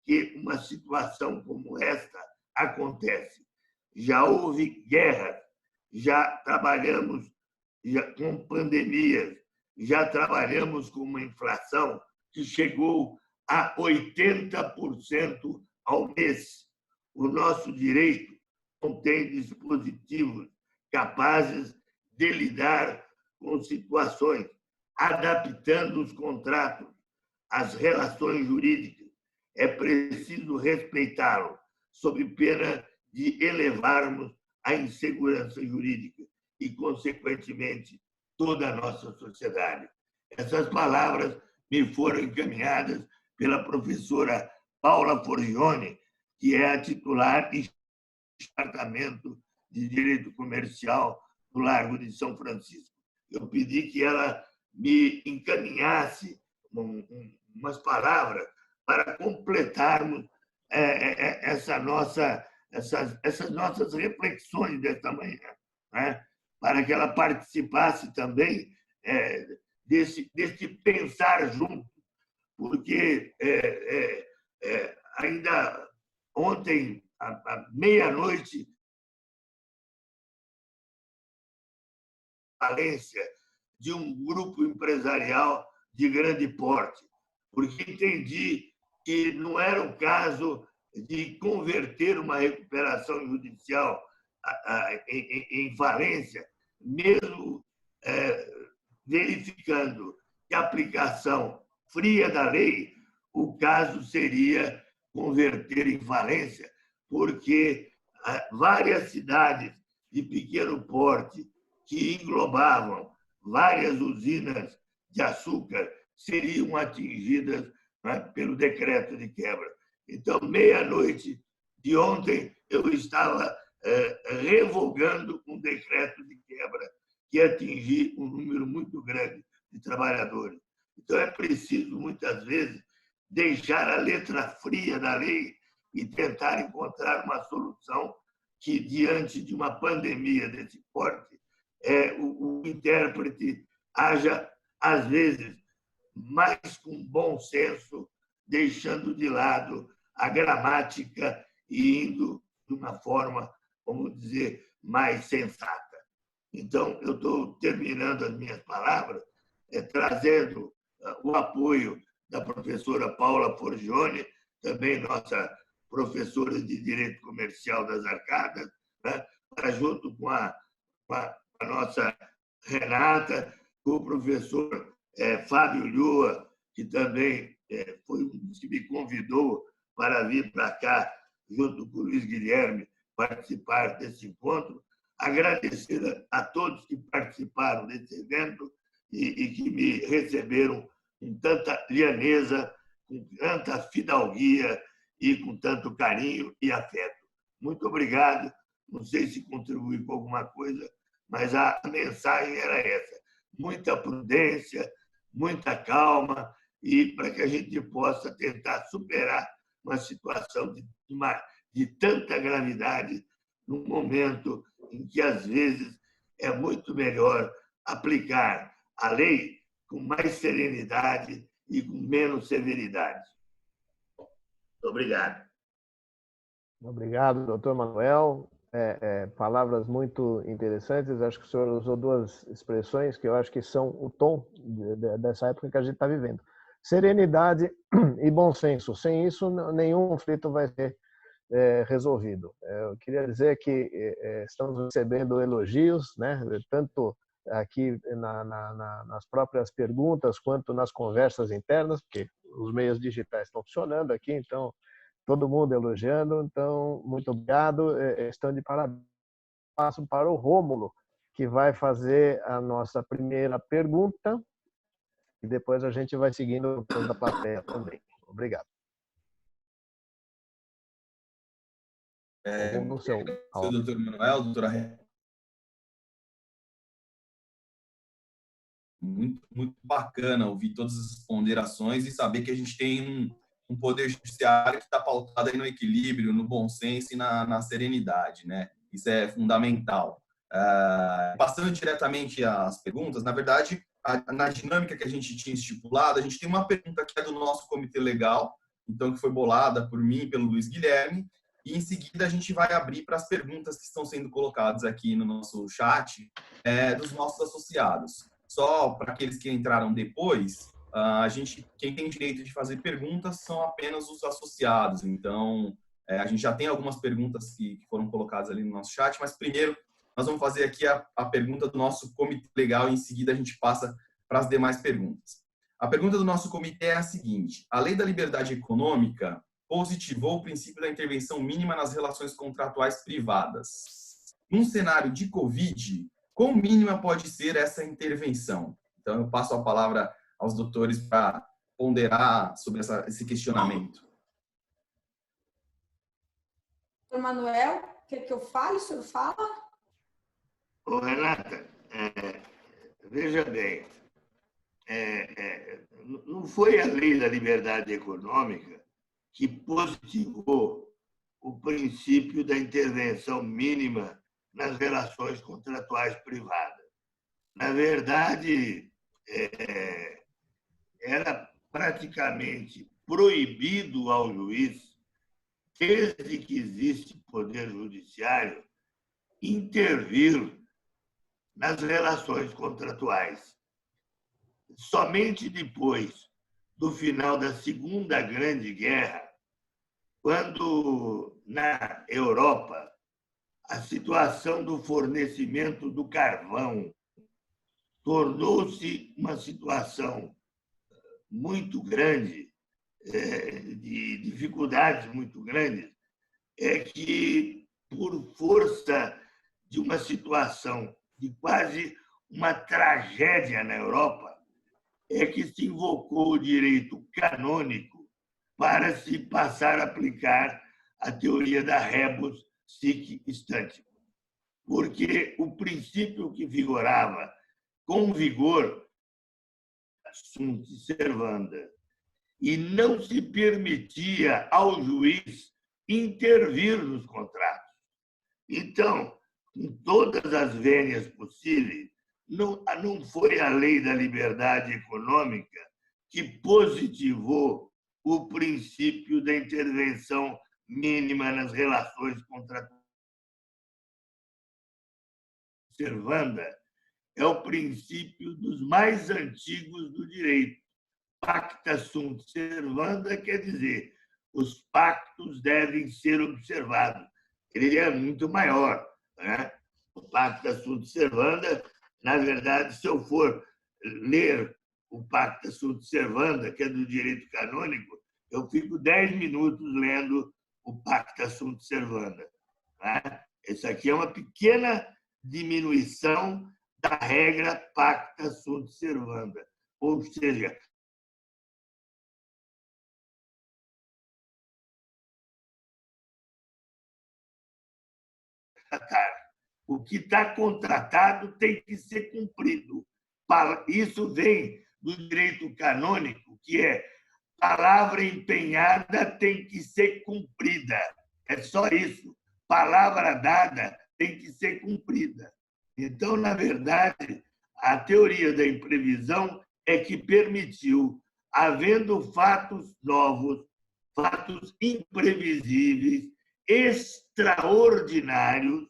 que uma situação como esta acontece. Já houve guerras, já trabalhamos com pandemias, já trabalhamos com uma inflação que chegou a 80% ao mês. O nosso direito contém dispositivos capazes de lidar com situações, adaptando os contratos às relações jurídicas. É preciso respeitá-lo, sob pena de elevarmos a insegurança jurídica e, consequentemente, toda a nossa sociedade. Essas palavras me foram encaminhadas pela professora Paula Forgione, que é a titular do Departamento de Direito Comercial do Largo de São Francisco. Eu pedi que ela me encaminhasse umas palavras para completarmos essas nossas reflexões desta manhã, né? Para que ela participasse também desse pensar junto, porque ainda ontem, à meia-noite, falência de um grupo empresarial de grande porte, porque entendi que não era o caso de converter uma recuperação judicial em falência, mesmo verificando que a aplicação fria da lei, o caso seria converter em falência, porque várias cidades de pequeno porte que englobavam várias usinas de açúcar seriam atingidas, né, pelo decreto de quebra. Então, meia-noite de ontem, eu estava revogando um decreto de quebra que atingia um número muito grande de trabalhadores. Então, é preciso, muitas vezes, deixar a letra fria da lei e tentar encontrar uma solução que, diante de uma pandemia desse porte, o intérprete haja, às vezes, mais com bom senso, deixando de lado a gramática e indo de uma forma, vamos dizer, mais sensata. Então, eu estou terminando as minhas palavras, trazendo o apoio da professora Paula Forgione, também nossa professora de Direito Comercial das Arcadas, né, para, junto com a nossa Renata, com o professor Fábio Lhua, que também foi um dos que me convidou para vir para cá, junto com o Luiz Guilherme, participar desse encontro. Agradecer a todos que participaram desse evento e que me receberam com tanta lianeza, com tanta fidalguia e com tanto carinho e afeto. Muito obrigado. Não sei se contribuí com alguma coisa, mas a mensagem era essa. Muita prudência, muita calma, e para que a gente possa tentar superar uma situação de tanta gravidade num momento em que, às vezes, é muito melhor aplicar a lei com mais serenidade e com menos severidade. Obrigado. Obrigado, doutor Manuel. Palavras muito interessantes. Acho que o senhor usou duas expressões que eu acho que são o tom dessa época que a gente está vivendo. Serenidade e bom senso. Sem isso, nenhum conflito vai ser resolvido. Eu queria dizer que estamos recebendo elogios, né, tanto aqui nas próprias perguntas quanto nas conversas internas, porque os meios digitais estão funcionando aqui, então todo mundo elogiando, então muito obrigado, estão de parabéns. Passo para o Rômulo, que vai fazer a nossa primeira pergunta e depois a gente vai seguindo toda a plateia também. Obrigado. Sou o doutor Manuel, doutora. Muito bacana ouvir todas as ponderações e saber que a gente tem um poder judiciário que está pautado aí no equilíbrio, no bom senso e na serenidade, né? Isso é fundamental. Passando diretamente às perguntas, na verdade, na dinâmica que a gente tinha estipulado, a gente tem uma pergunta que é do nosso comitê legal, então que foi bolada por mim e pelo Luiz Guilherme, e em seguida a gente vai abrir para as perguntas que estão sendo colocadas aqui no nosso chat dos nossos associados. Só para aqueles que entraram depois, quem tem direito de fazer perguntas são apenas os associados. Então, a gente já tem algumas perguntas que foram colocadas ali no nosso chat, mas primeiro nós vamos fazer aqui a pergunta do nosso comitê legal e em seguida a gente passa para as demais perguntas. A pergunta do nosso comitê é a seguinte: a Lei da Liberdade Econômica positivou o princípio da intervenção mínima nas relações contratuais privadas. Num cenário de Covid, quão mínima pode ser essa intervenção? Então, eu passo a palavra aos doutores para ponderar sobre esse questionamento. Doutor Manuel, quer que eu fale? O senhor fala? Ô, Renata, veja bem, não foi a Lei da Liberdade Econômica que positivou o princípio da intervenção mínima nas relações contratuais privadas. Na verdade, era praticamente proibido ao juiz, desde que existe poder judiciário, intervir nas relações contratuais. Somente depois do final da Segunda Grande Guerra, quando na Europa a situação do fornecimento do carvão tornou-se uma situação muito grande, de dificuldades muito grandes, é que, por força de uma situação de quase uma tragédia na Europa, é que se invocou o direito canônico para se passar a aplicar a teoria da rebus sic stantibus. Porque o princípio que vigorava com vigor sunt servanda e não se permitia ao juiz intervir nos contratos. Então, com todas as vênias possíveis, não foi a Lei da Liberdade Econômica que positivou o princípio da intervenção mínima nas relações contratuais. Servanda é o princípio dos mais antigos do direito. Pacta sunt servanda quer dizer, os pactos devem ser observados. Ele é muito maior, né? O Pacta sunt servanda, na verdade, se eu for ler o Pacta sunt servanda, que é do direito canônico, eu fico 10 minutos lendo o Pacta sunt servanda. Né? Isso aqui é uma pequena diminuição da regra Pacta sunt servanda. Ou seja, o que está contratado tem que ser cumprido. Isso vem do direito canônico, que é palavra empenhada tem que ser cumprida. É só isso. Palavra dada tem que ser cumprida. Então, na verdade, a teoria da imprevisão é que permitiu, havendo fatos novos, fatos imprevisíveis, extraordinários,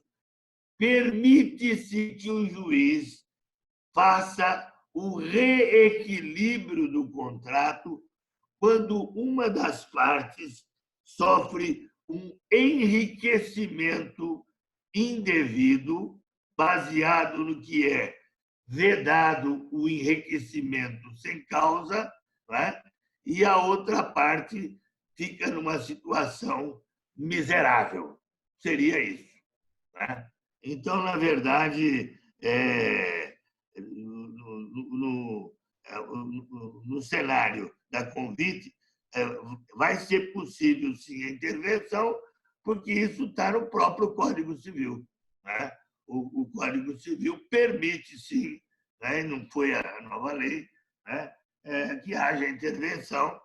permite-se que o juiz faça o reequilíbrio do contrato quando uma das partes sofre um enriquecimento indevido, baseado no que é vedado o enriquecimento sem causa, né? E a outra parte fica numa situação miserável. Seria isso. Né? Então, na verdade, no cenário da convite, vai ser possível, sim, a intervenção, porque isso está no próprio Código Civil. Né? O Código Civil permite, sim, né? Não foi a nova lei, né? Que haja intervenção,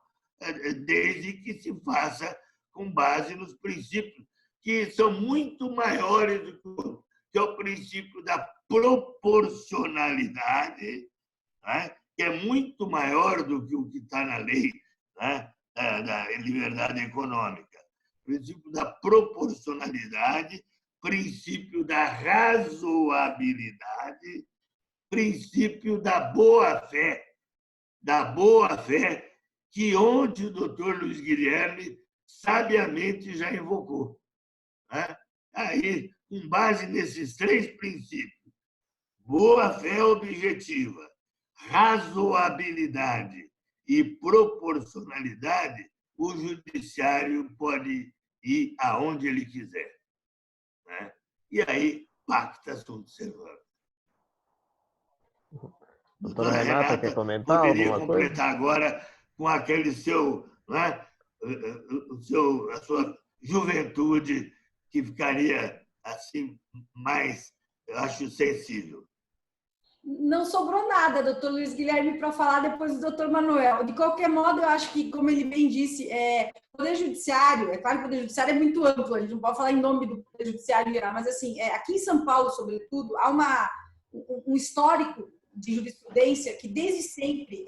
desde que se faça com base nos princípios que são muito maiores do que o princípio da proporcionalidade, né? Que é muito maior do que o que está na lei, né? Da liberdade econômica. Princípio da proporcionalidade, princípio da razoabilidade, princípio da boa-fé, que onde o doutor Luiz Guilherme sabiamente já invocou. Né? Aí, com base nesses três princípios, boa-fé objetiva, razoabilidade e proporcionalidade, o judiciário pode ir aonde ele quiser. Né? E aí, pacta sunt servanda. Doutora Renata, quer comentar poderia alguma coisa? completar agora com aquele seu, né, a sua juventude, que ficaria assim mais, eu acho, sensível. Não sobrou nada, doutor Luiz Guilherme, para falar depois do doutor Manuel. De qualquer modo, eu acho que, como ele bem disse, o Poder Judiciário, é claro que o Poder Judiciário é muito amplo, a gente não pode falar em nome do Poder Judiciário geral, mas assim, aqui em São Paulo, sobretudo, há um histórico de jurisprudência que desde sempre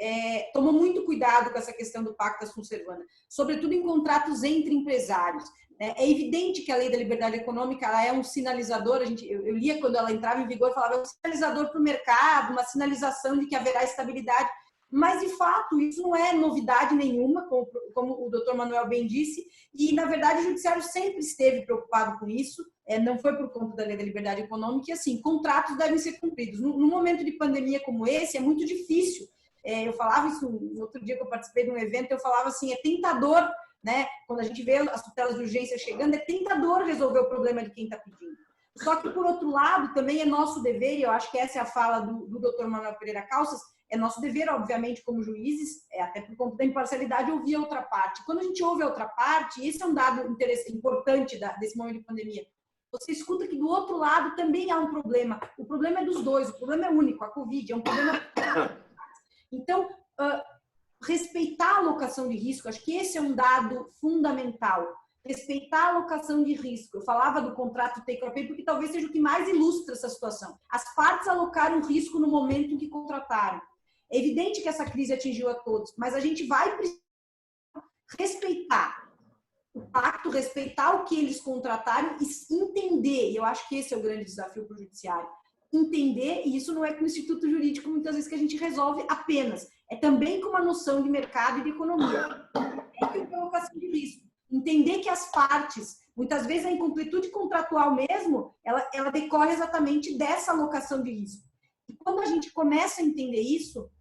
tomou muito cuidado com essa questão do pacta sunt servanda, sobretudo em contratos entre empresários. É evidente que a lei da liberdade econômica ela é um sinalizador, eu lia quando ela entrava em vigor, falava é um sinalizador para o mercado, uma sinalização de que haverá estabilidade, mas de fato isso não é novidade nenhuma, como o doutor Manuel bem disse, e na verdade o judiciário sempre esteve preocupado com isso, não foi por conta da lei da liberdade econômica, e assim, contratos devem ser cumpridos. Num momento de pandemia como esse, é muito difícil, eu falava isso no outro dia que eu participei de um evento, eu falava assim, é tentador, né? Quando a gente vê as tutelas de urgência chegando, é tentador resolver o problema de quem está pedindo. Só que, por outro lado, também é nosso dever, e eu acho que essa é a fala do doutor Manuel Pereira Calças, é nosso dever, obviamente, como juízes, até por conta da imparcialidade, ouvir a outra parte. Quando a gente ouve a outra parte, esse é um dado importante desse momento de pandemia, você escuta que do outro lado também há um problema. O problema é dos dois, o problema é único, a Covid, é um problema... Então, respeitar a alocação de risco, acho que esse é um dado fundamental. Respeitar a alocação de risco. Eu falava do contrato take-or-pay porque talvez seja o que mais ilustra essa situação. As partes alocaram risco no momento em que contrataram. É evidente que essa crise atingiu a todos, mas a gente vai precisar respeitar o pacto, respeitar o que eles contrataram e entender. E eu acho que esse é o grande desafio para o judiciário. Entender, e isso não é com o Instituto Jurídico muitas vezes que a gente resolve apenas, é também com uma noção de mercado e de economia. É com colocação de risco. Entender que as partes, muitas vezes a incompletude contratual mesmo, ela decorre exatamente dessa alocação de risco. E quando a gente começa a entender isso,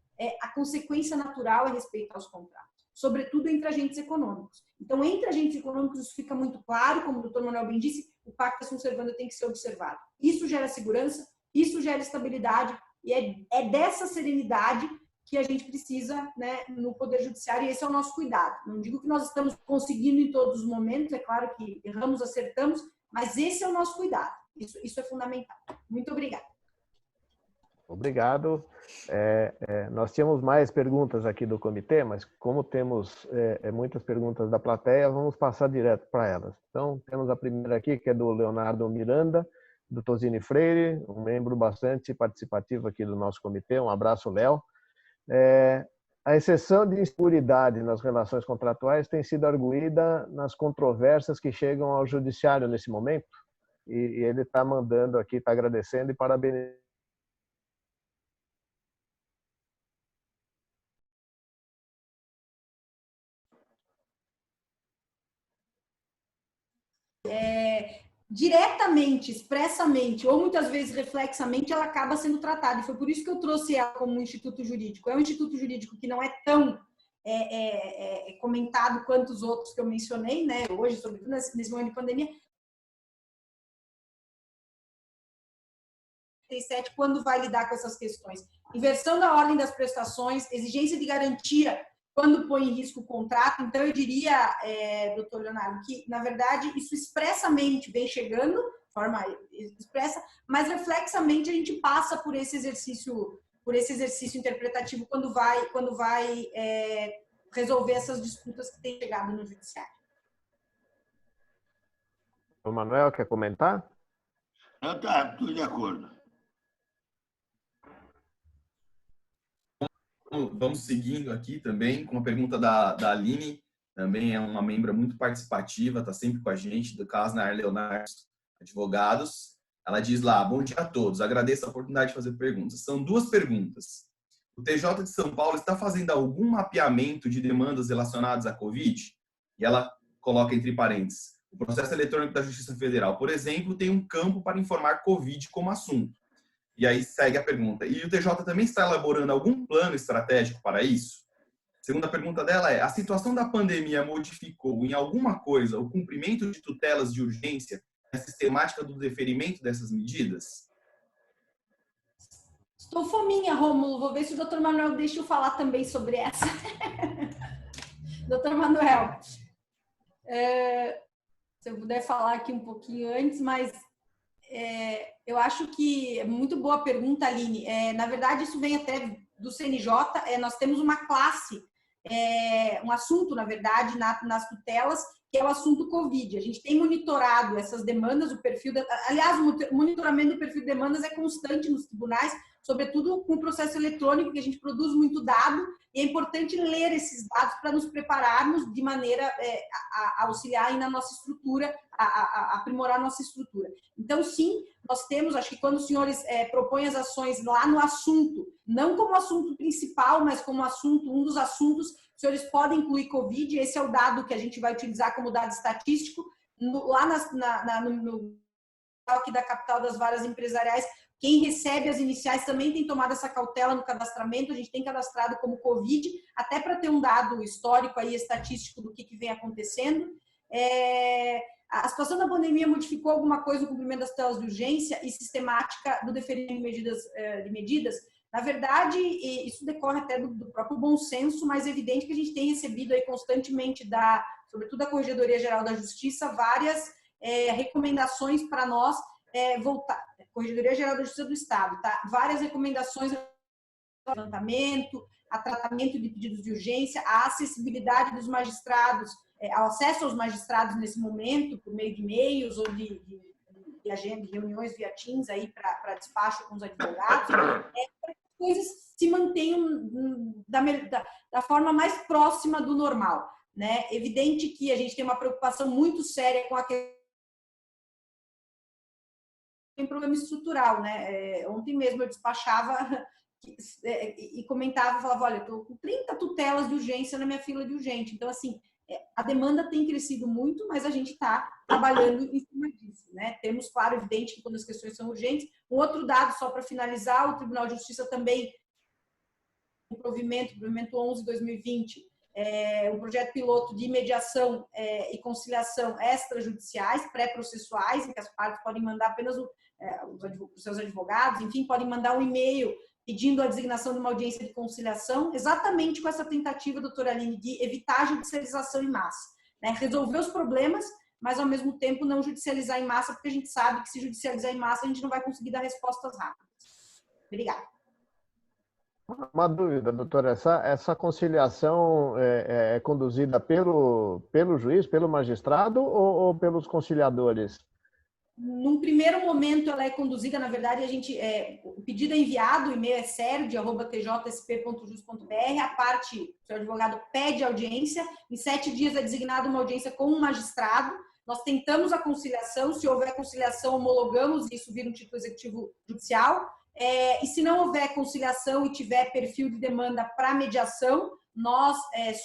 a consequência natural é respeitar os contratos, sobretudo entre agentes econômicos. Então, entre agentes econômicos, isso fica muito claro, como o doutor Manuel bem disse, o pacta sunt servanda tem que ser observado. Isso gera segurança, isso gera estabilidade, e é dessa serenidade que a gente precisa, né, no Poder Judiciário, e esse é o nosso cuidado. Não digo que nós estamos conseguindo em todos os momentos, é claro que erramos, acertamos, mas esse é o nosso cuidado. Isso é fundamental. Muito obrigada. Obrigado. Nós tínhamos mais perguntas aqui do comitê, mas como temos muitas perguntas da plateia, vamos passar direto para elas. Então, temos a primeira aqui, que é do Leonardo Miranda, do Tosini Freire, um membro bastante participativo aqui do nosso comitê. Um abraço, Léo. A exceção de inseguridade nas relações contratuais tem sido arguída nas controvérsias que chegam ao judiciário nesse momento, e ele está mandando aqui, está agradecendo e parabenizando. diretamente, expressamente, ou muitas vezes reflexamente, ela acaba sendo tratada. E foi por isso que eu trouxe ela como um instituto jurídico. É um instituto jurídico que não é tão comentado quanto os outros que eu mencionei, né, hoje, sobretudo nesse momento de pandemia. Quando vai lidar com essas questões? Inversão da ordem das prestações, exigência de garantia quando põe em risco o contrato. Então, eu diria, doutor Leonardo, que, na verdade, isso expressamente vem chegando, de forma expressa, mas reflexamente a gente passa por esse exercício interpretativo quando vai resolver essas disputas que têm chegado no judiciário. O Manuel quer comentar? Estou de acordo. Vamos seguindo aqui também com uma pergunta da Aline, também é uma membra muito participativa, está sempre com a gente, do Casnar Leonardo Advogados. Ela diz lá: bom dia a todos, agradeço a oportunidade de fazer perguntas. São duas perguntas. O TJ de São Paulo está fazendo algum mapeamento de demandas relacionadas à Covid? E ela coloca entre parênteses: o processo eletrônico da Justiça Federal, por exemplo, tem um campo para informar Covid como assunto. E aí segue a pergunta: e o TJ também está elaborando algum plano estratégico para isso? Segunda pergunta dela é: a situação da pandemia modificou em alguma coisa o cumprimento de tutelas de urgência e a sistemática do deferimento dessas medidas? Estou fominha, Rômulo. Vou ver se o doutor Manuel deixa eu falar também sobre essa. Doutor Manuel, se eu puder falar aqui um pouquinho antes, mas eu acho que é muito boa a pergunta, Aline. Na verdade, isso vem até do CNJ. Nós temos uma classe, um assunto, na verdade, nas tutelas, que é o assunto Covid. A gente tem monitorado essas demandas, aliás, o monitoramento do perfil de demandas é constante nos tribunais, sobretudo com o processo eletrônico, que a gente produz muito dado, e é importante ler esses dados para nos prepararmos de maneira a auxiliar aí na nossa estrutura, a aprimorar a nossa estrutura. Então, sim, nós temos, acho que quando os senhores propõem as ações lá no assunto, não como assunto principal, mas como um dos assuntos, os senhores podem incluir Covid, esse é o dado que a gente vai utilizar como dado estatístico, lá no aqui da capital das varas empresariais. Quem recebe as iniciais também tem tomado essa cautela no cadastramento, a gente tem cadastrado como Covid, até para ter um dado histórico aí, estatístico do que vem acontecendo. A situação da pandemia modificou alguma coisa no cumprimento das tutelas de urgência e sistemática do deferimento de medidas. Na verdade, isso decorre até do próprio bom senso, mas é evidente que a gente tem recebido aí constantemente, sobretudo da Corregedoria Geral da Justiça, várias recomendações para nós voltar. Corregedoria Geral da Justiça do Estado, tá? Várias recomendações ao levantamento, a tratamento de pedidos de urgência, a acessibilidade dos magistrados, ao acesso aos magistrados nesse momento, por meio de e-mails ou de agenda, de reuniões via Teams aí para despacho com os advogados, para que as coisas se mantenham da forma mais próxima do normal, né? Evidente que a gente tem uma preocupação muito séria com a questão. Tem problema estrutural, né? Ontem mesmo eu despachava e comentava, falava: olha, eu estou com 30 tutelas de urgência na minha fila de urgente. Então, assim, a demanda tem crescido muito, mas a gente está trabalhando em cima disso, né? Temos, claro, evidente que quando as questões são urgentes. Um outro dado, só para finalizar: o Tribunal de Justiça também, o provimento 11/2020, um projeto piloto de mediação e conciliação extrajudiciais, pré-processuais, em que as partes podem mandar apenas os seus advogados, enfim, podem mandar um e-mail pedindo a designação de uma audiência de conciliação, exatamente com essa tentativa, doutora Aline, de evitar a judicialização em massa, né? Resolver os problemas, mas, ao mesmo tempo, não judicializar em massa, porque a gente sabe que, se judicializar em massa, a gente não vai conseguir dar respostas rápidas. Obrigada. Uma dúvida, doutora: essa conciliação é conduzida pelo juiz, pelo magistrado ou pelos conciliadores? Num primeiro momento, ela é conduzida, na verdade, o pedido é enviado, o e-mail é serd@tjsp.jus.br, a parte, o seu advogado pede audiência, em 7 dias é designada uma audiência com um magistrado, nós tentamos a conciliação, se houver conciliação, homologamos, e isso vira um título executivo judicial, e se não houver conciliação e tiver perfil de demanda para mediação, nós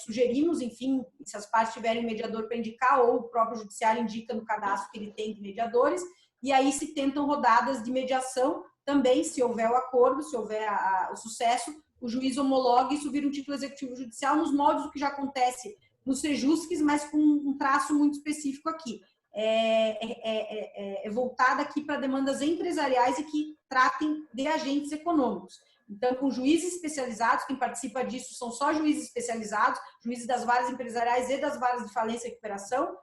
sugerimos, enfim, se as partes tiverem mediador para indicar, ou o próprio judiciário indica no cadastro que ele tem de mediadores, e aí se tentam rodadas de mediação também, se houver o acordo, se houver o sucesso, o juiz homologa e isso vira um título executivo judicial nos moldes do que já acontece nos Sejusques, mas com um traço muito específico aqui. É voltada aqui para demandas empresariais e que tratem de agentes econômicos. Então, com juízes especializados, quem participa disso são só juízes especializados, juízes das varas empresariais e das varas de falência e recuperação,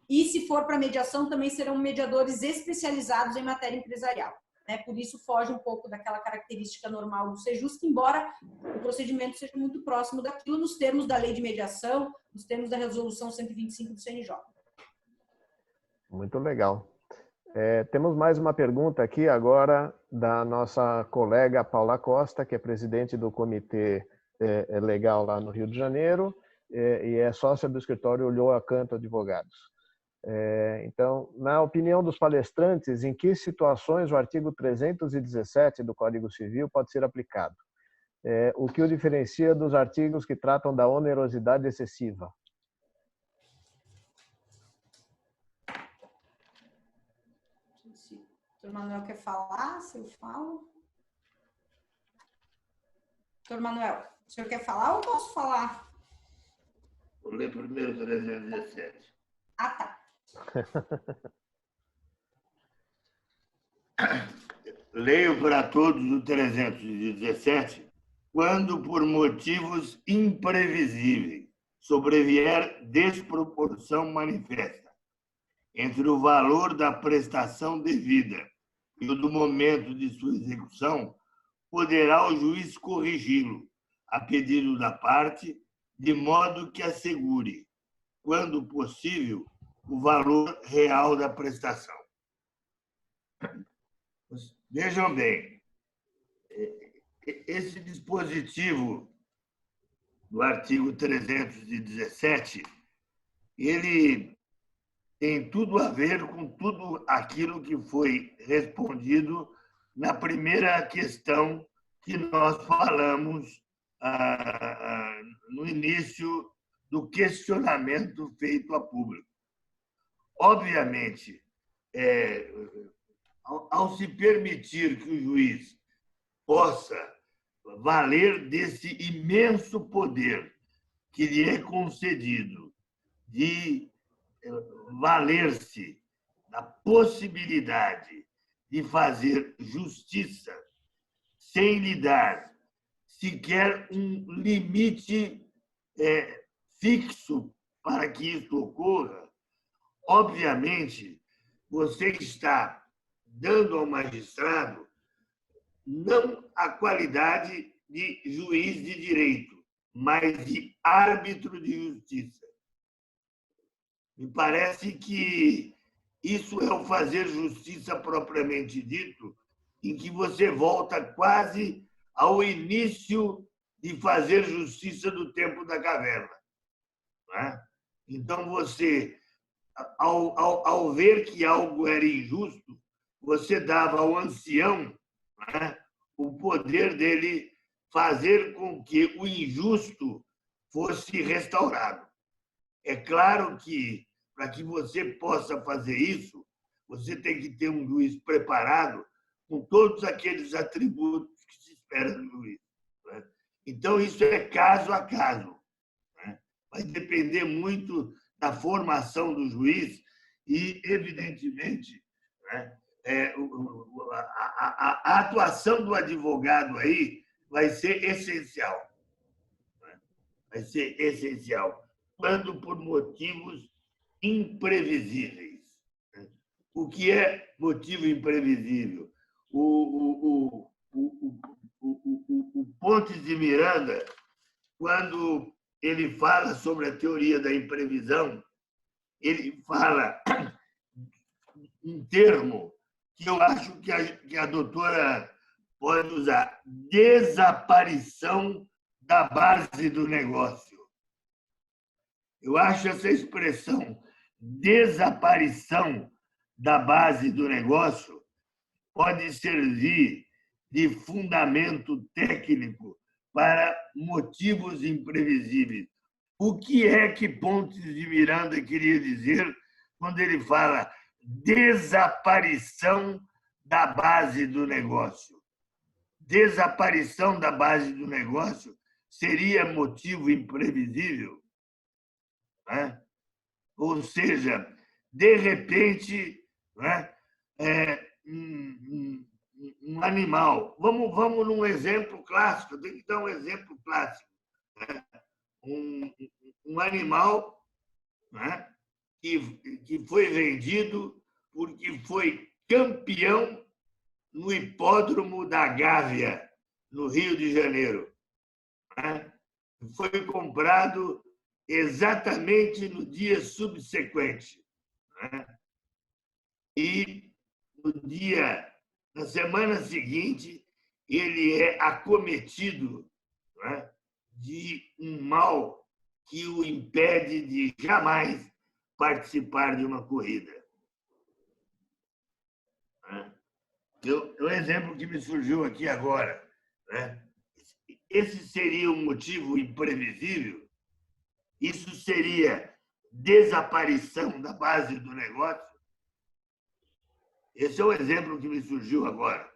e se for para mediação, também serão mediadores especializados em matéria empresarial. Né? Por isso, foge um pouco daquela característica normal do Sejusc, embora o procedimento seja muito próximo daquilo nos termos da lei de mediação, nos termos da resolução 125 do CNJ. Muito legal. Temos mais uma pergunta aqui agora da nossa colega Paula Costa, que é presidente do Comitê Legal lá no Rio de Janeiro e é sócia do escritório Ulloa Canto Advogados. Então, na opinião dos palestrantes, em que situações o artigo 317 do Código Civil pode ser aplicado? O que o diferencia dos artigos que tratam da onerosidade excessiva? Doutor Manuel quer falar? Se eu falo? Doutor Manuel, o senhor quer falar ou posso falar? Vou ler primeiro o 317. Ah, tá. Leio para todos o 317. Quando, por motivos imprevisíveis, sobrevier desproporção manifesta entre o valor da prestação devida e o do momento de sua execução, poderá o juiz corrigi-lo, a pedido da parte, de modo que assegure, quando possível, o valor real da prestação. Vejam bem, esse dispositivo do artigo 317, ele tem tudo a ver com tudo aquilo que foi respondido na primeira questão que nós falamos no início do questionamento feito a público. Obviamente, ao se permitir que o juiz possa valer desse imenso poder que lhe é concedido de valer-se da possibilidade de fazer justiça sem lhe dar sequer um limite fixo para que isso ocorra, obviamente, você está dando ao magistrado não a qualidade de juiz de direito, mas de árbitro de justiça. Me parece que isso é o fazer justiça propriamente dito, em que você volta quase ao início de fazer justiça do tempo da caverna. Não é? Então, você, ao ver que algo era injusto, você dava ao ancião, né, o poder dele fazer com que o injusto fosse restaurado. É claro que, para que você possa fazer isso, você tem que ter um juiz preparado com todos aqueles atributos que se espera do juiz. Né? Então, isso é caso a caso. Né? Vai depender muito da formação do juiz e, evidentemente, né, a atuação do advogado aí vai ser essencial. Né? Vai ser essencial. Quando por motivos imprevisíveis. O que é motivo imprevisível? O Pontes de Miranda, quando ele fala sobre a teoria da imprevisão, ele fala um termo que eu acho que a doutora pode usar: desaparição da base do negócio. Eu acho essa expressão, desaparição da base do negócio, pode servir de fundamento técnico para motivos imprevisíveis. O que é que Pontes de Miranda queria dizer quando ele fala desaparição da base do negócio? Desaparição da base do negócio seria motivo imprevisível? Né? Ou seja, de repente, né, um animal. Vamos num exemplo clássico, tem que dar um exemplo clássico. Né? Um animal, né, que foi vendido porque foi campeão no hipódromo da Gávea, no Rio de Janeiro. Né? Foi comprado exatamente no dia subsequente. Né? E na semana seguinte, ele é acometido, né, de um mal que o impede de jamais participar de uma corrida. É um exemplo que me surgiu aqui agora. Né? Esse seria um motivo imprevisível? Isso seria desaparição da base do negócio? Esse é o exemplo que me surgiu agora.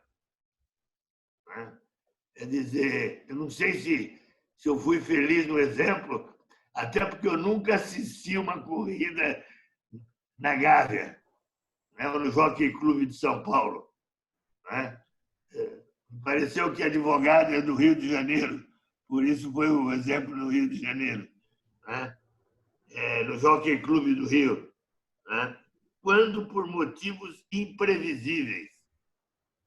Quer dizer, eu não sei se eu fui feliz no exemplo, até porque eu nunca assisti uma corrida na Gávea, né, no Jockey Club de São Paulo. Né? Pareceu que advogado é do Rio de Janeiro, por isso foi o exemplo do Rio de Janeiro. Né? No Jockey Club do Rio. Né? Quando por motivos imprevisíveis.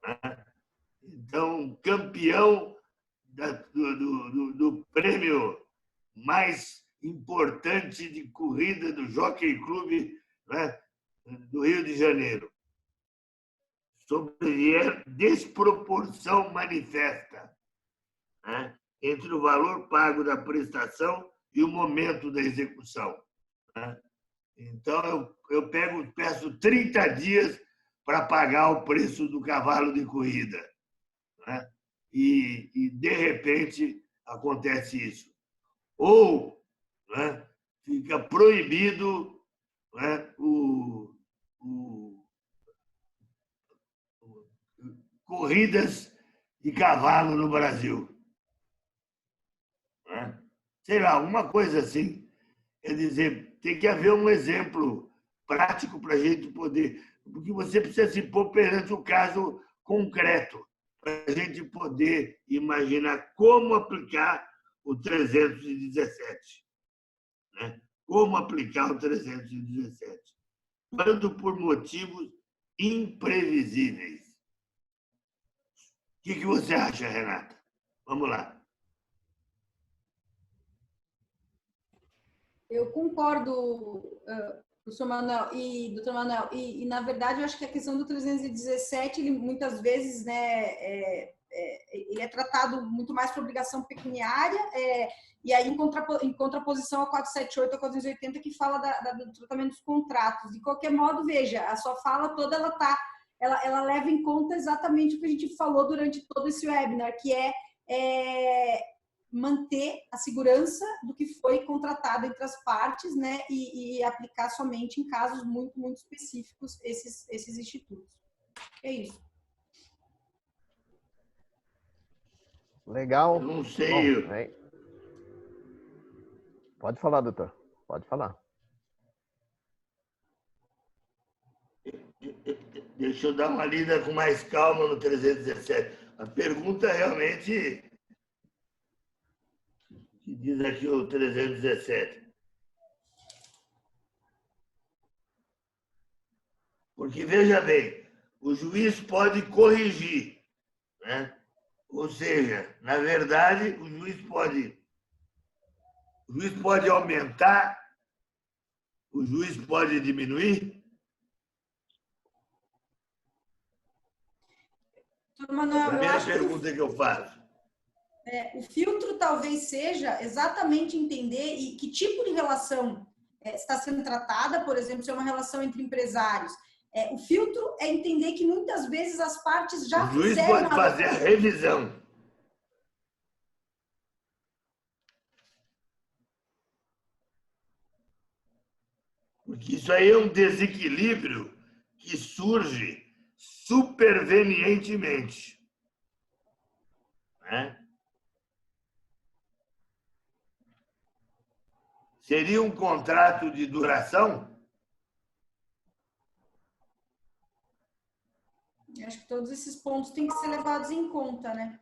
Né? Então, campeão do prêmio mais importante de corrida do Jockey Club, né, do Rio de Janeiro. Sobrevier desproporção manifesta, né, entre o valor pago da prestação e o momento da execução. Né? Então, eu peço 30 dias para pagar o preço do cavalo de corrida. Né? E, de repente, acontece isso. Ou, né, fica proibido, né, corridas de cavalo no Brasil. Né? Sei lá, uma coisa assim. Quer dizer, tem que haver um exemplo prático para a gente poder... Porque você precisa se pôr perante o caso concreto, para a gente poder imaginar como aplicar o 317. Né? Como aplicar o 317. Quando por motivos imprevisíveis. O que você acha, Renata? Vamos lá. Eu concordo, professor Manuel e doutor Manuel, e na verdade eu acho que a questão do 317, ele muitas vezes, né, ele é tratado muito mais por obrigação pecuniária, e aí em contraposição ao 478 e 480, que fala do tratamento dos contratos. De qualquer modo, veja, a sua fala toda ela leva em conta exatamente o que a gente falou durante todo esse webinar, que é manter a segurança do que foi contratado entre as partes, né, e aplicar somente em casos muito, muito específicos esses institutos. É isso. Legal. Eu não sei. Bom, pode falar, doutor. Pode falar. Deixa eu dar uma lida com mais calma no 317. A pergunta realmente... que diz aqui o 317. Porque, veja bem, o juiz pode corrigir, né? Ou seja, na verdade, o juiz pode aumentar, o juiz pode diminuir. Manuel, a primeira pergunta que eu faço. O filtro talvez seja exatamente entender que tipo de relação está sendo tratada, por exemplo, se é uma relação entre empresários. O filtro é entender que muitas vezes as partes já fizeram... O juiz pode fazer a revisão. Porque isso aí é um desequilíbrio que surge supervenientemente, né? Seria um contrato de duração? Acho que todos esses pontos têm que ser levados em conta, né?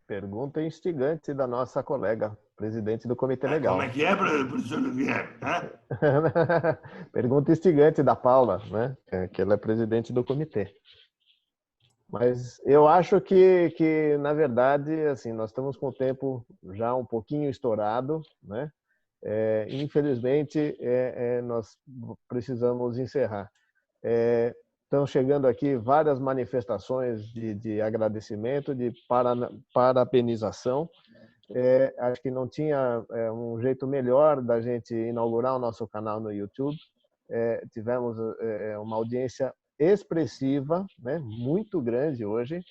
Pergunta instigante da nossa colega, presidente do Comitê Legal. Como é que é, professor Guilherme? Pergunta instigante da Paula, né? Que ela é presidente do comitê. Mas eu acho que na verdade, assim, nós estamos com o tempo já um pouquinho estourado, né? Infelizmente, nós precisamos encerrar. Estão chegando aqui várias manifestações de agradecimento, de parabenização. Acho que não tinha um jeito melhor da gente inaugurar o nosso canal no YouTube. Tivemos uma audiência expressiva, né? Muito grande hoje.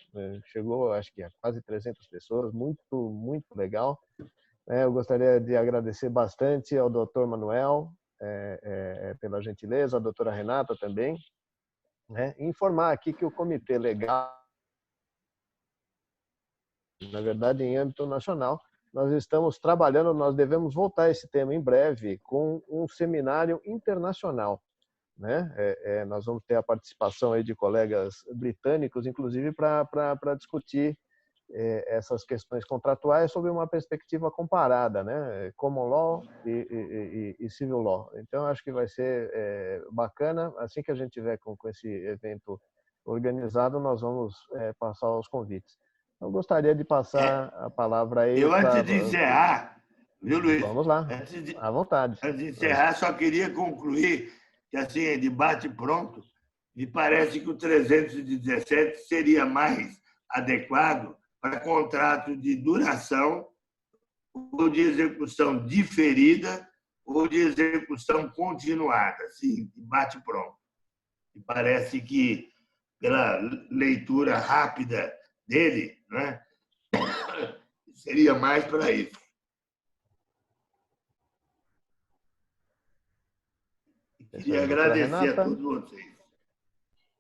Chegou, acho que a quase 300 pessoas, muito, muito legal. Eu gostaria de agradecer bastante ao Dr. Manuel pela gentileza, a doutora Renata também, né? Informar aqui que o Comitê Legal, na verdade, em âmbito nacional, nós estamos trabalhando, nós devemos voltar a esse tema em breve, com um seminário internacional, né? Nós vamos ter a participação aí de colegas britânicos, inclusive, para discutir essas questões contratuais sob uma perspectiva comparada, né? Common Law e Civil Law. Então, acho que vai ser bacana. Assim que a gente tiver com esse evento organizado, nós vamos passar os convites. Eu gostaria de passar a palavra aí. Antes de encerrar, viu, Luiz? Vamos lá, à vontade. Antes de encerrar, só queria concluir que, assim, debate pronto, me parece que o 317 seria mais adequado para contrato de duração ou de execução diferida ou de execução continuada, assim, debate pronto. Me parece que, pela leitura rápida dele, né, seria mais para isso. Queria agradecer a todos vocês.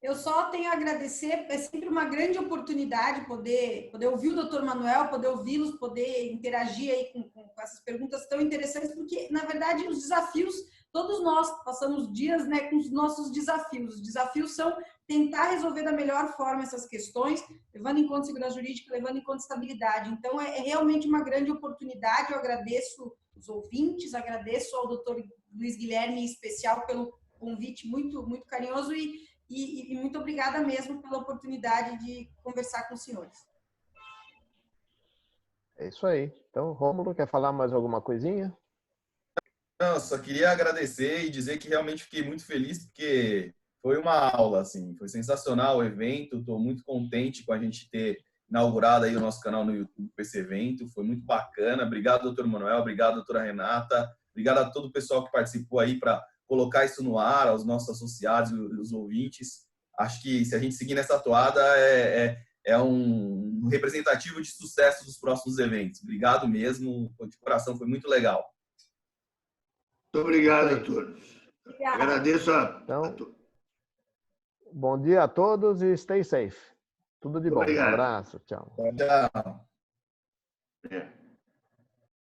Eu só tenho a agradecer, é sempre uma grande oportunidade poder ouvir o Dr. Manuel, poder ouvi-los, poder interagir aí com essas perguntas tão interessantes, porque, na verdade, os desafios, todos nós passamos dias, né, com os nossos desafios. Os desafios são tentar resolver da melhor forma essas questões, levando em conta segurança jurídica, levando em conta estabilidade. Então, é realmente uma grande oportunidade. Eu agradeço os ouvintes, agradeço ao Dr. Luiz Guilherme, em especial, pelo convite muito, muito carinhoso e muito obrigada mesmo pela oportunidade de conversar com os senhores. É isso aí. Então, Rômulo, quer falar mais alguma coisinha? Não, só queria agradecer e dizer que realmente fiquei muito feliz, porque foi uma aula, assim, foi sensacional o evento, estou muito contente com a gente ter inaugurado aí o nosso canal no YouTube com esse evento, foi muito bacana. Obrigado, doutor Manuel, obrigado, doutora Renata, obrigado a todo o pessoal que participou aí para colocar isso no ar, aos nossos associados e os ouvintes. Acho que se a gente seguir nessa toada, é um representativo de sucesso dos próximos eventos. Obrigado mesmo, de coração, foi muito legal. Muito obrigado a todos. Obrigada. Agradeço Então, bom dia a todos e stay safe. Tudo de bom. Obrigado. Um abraço. Tchau. Tchau.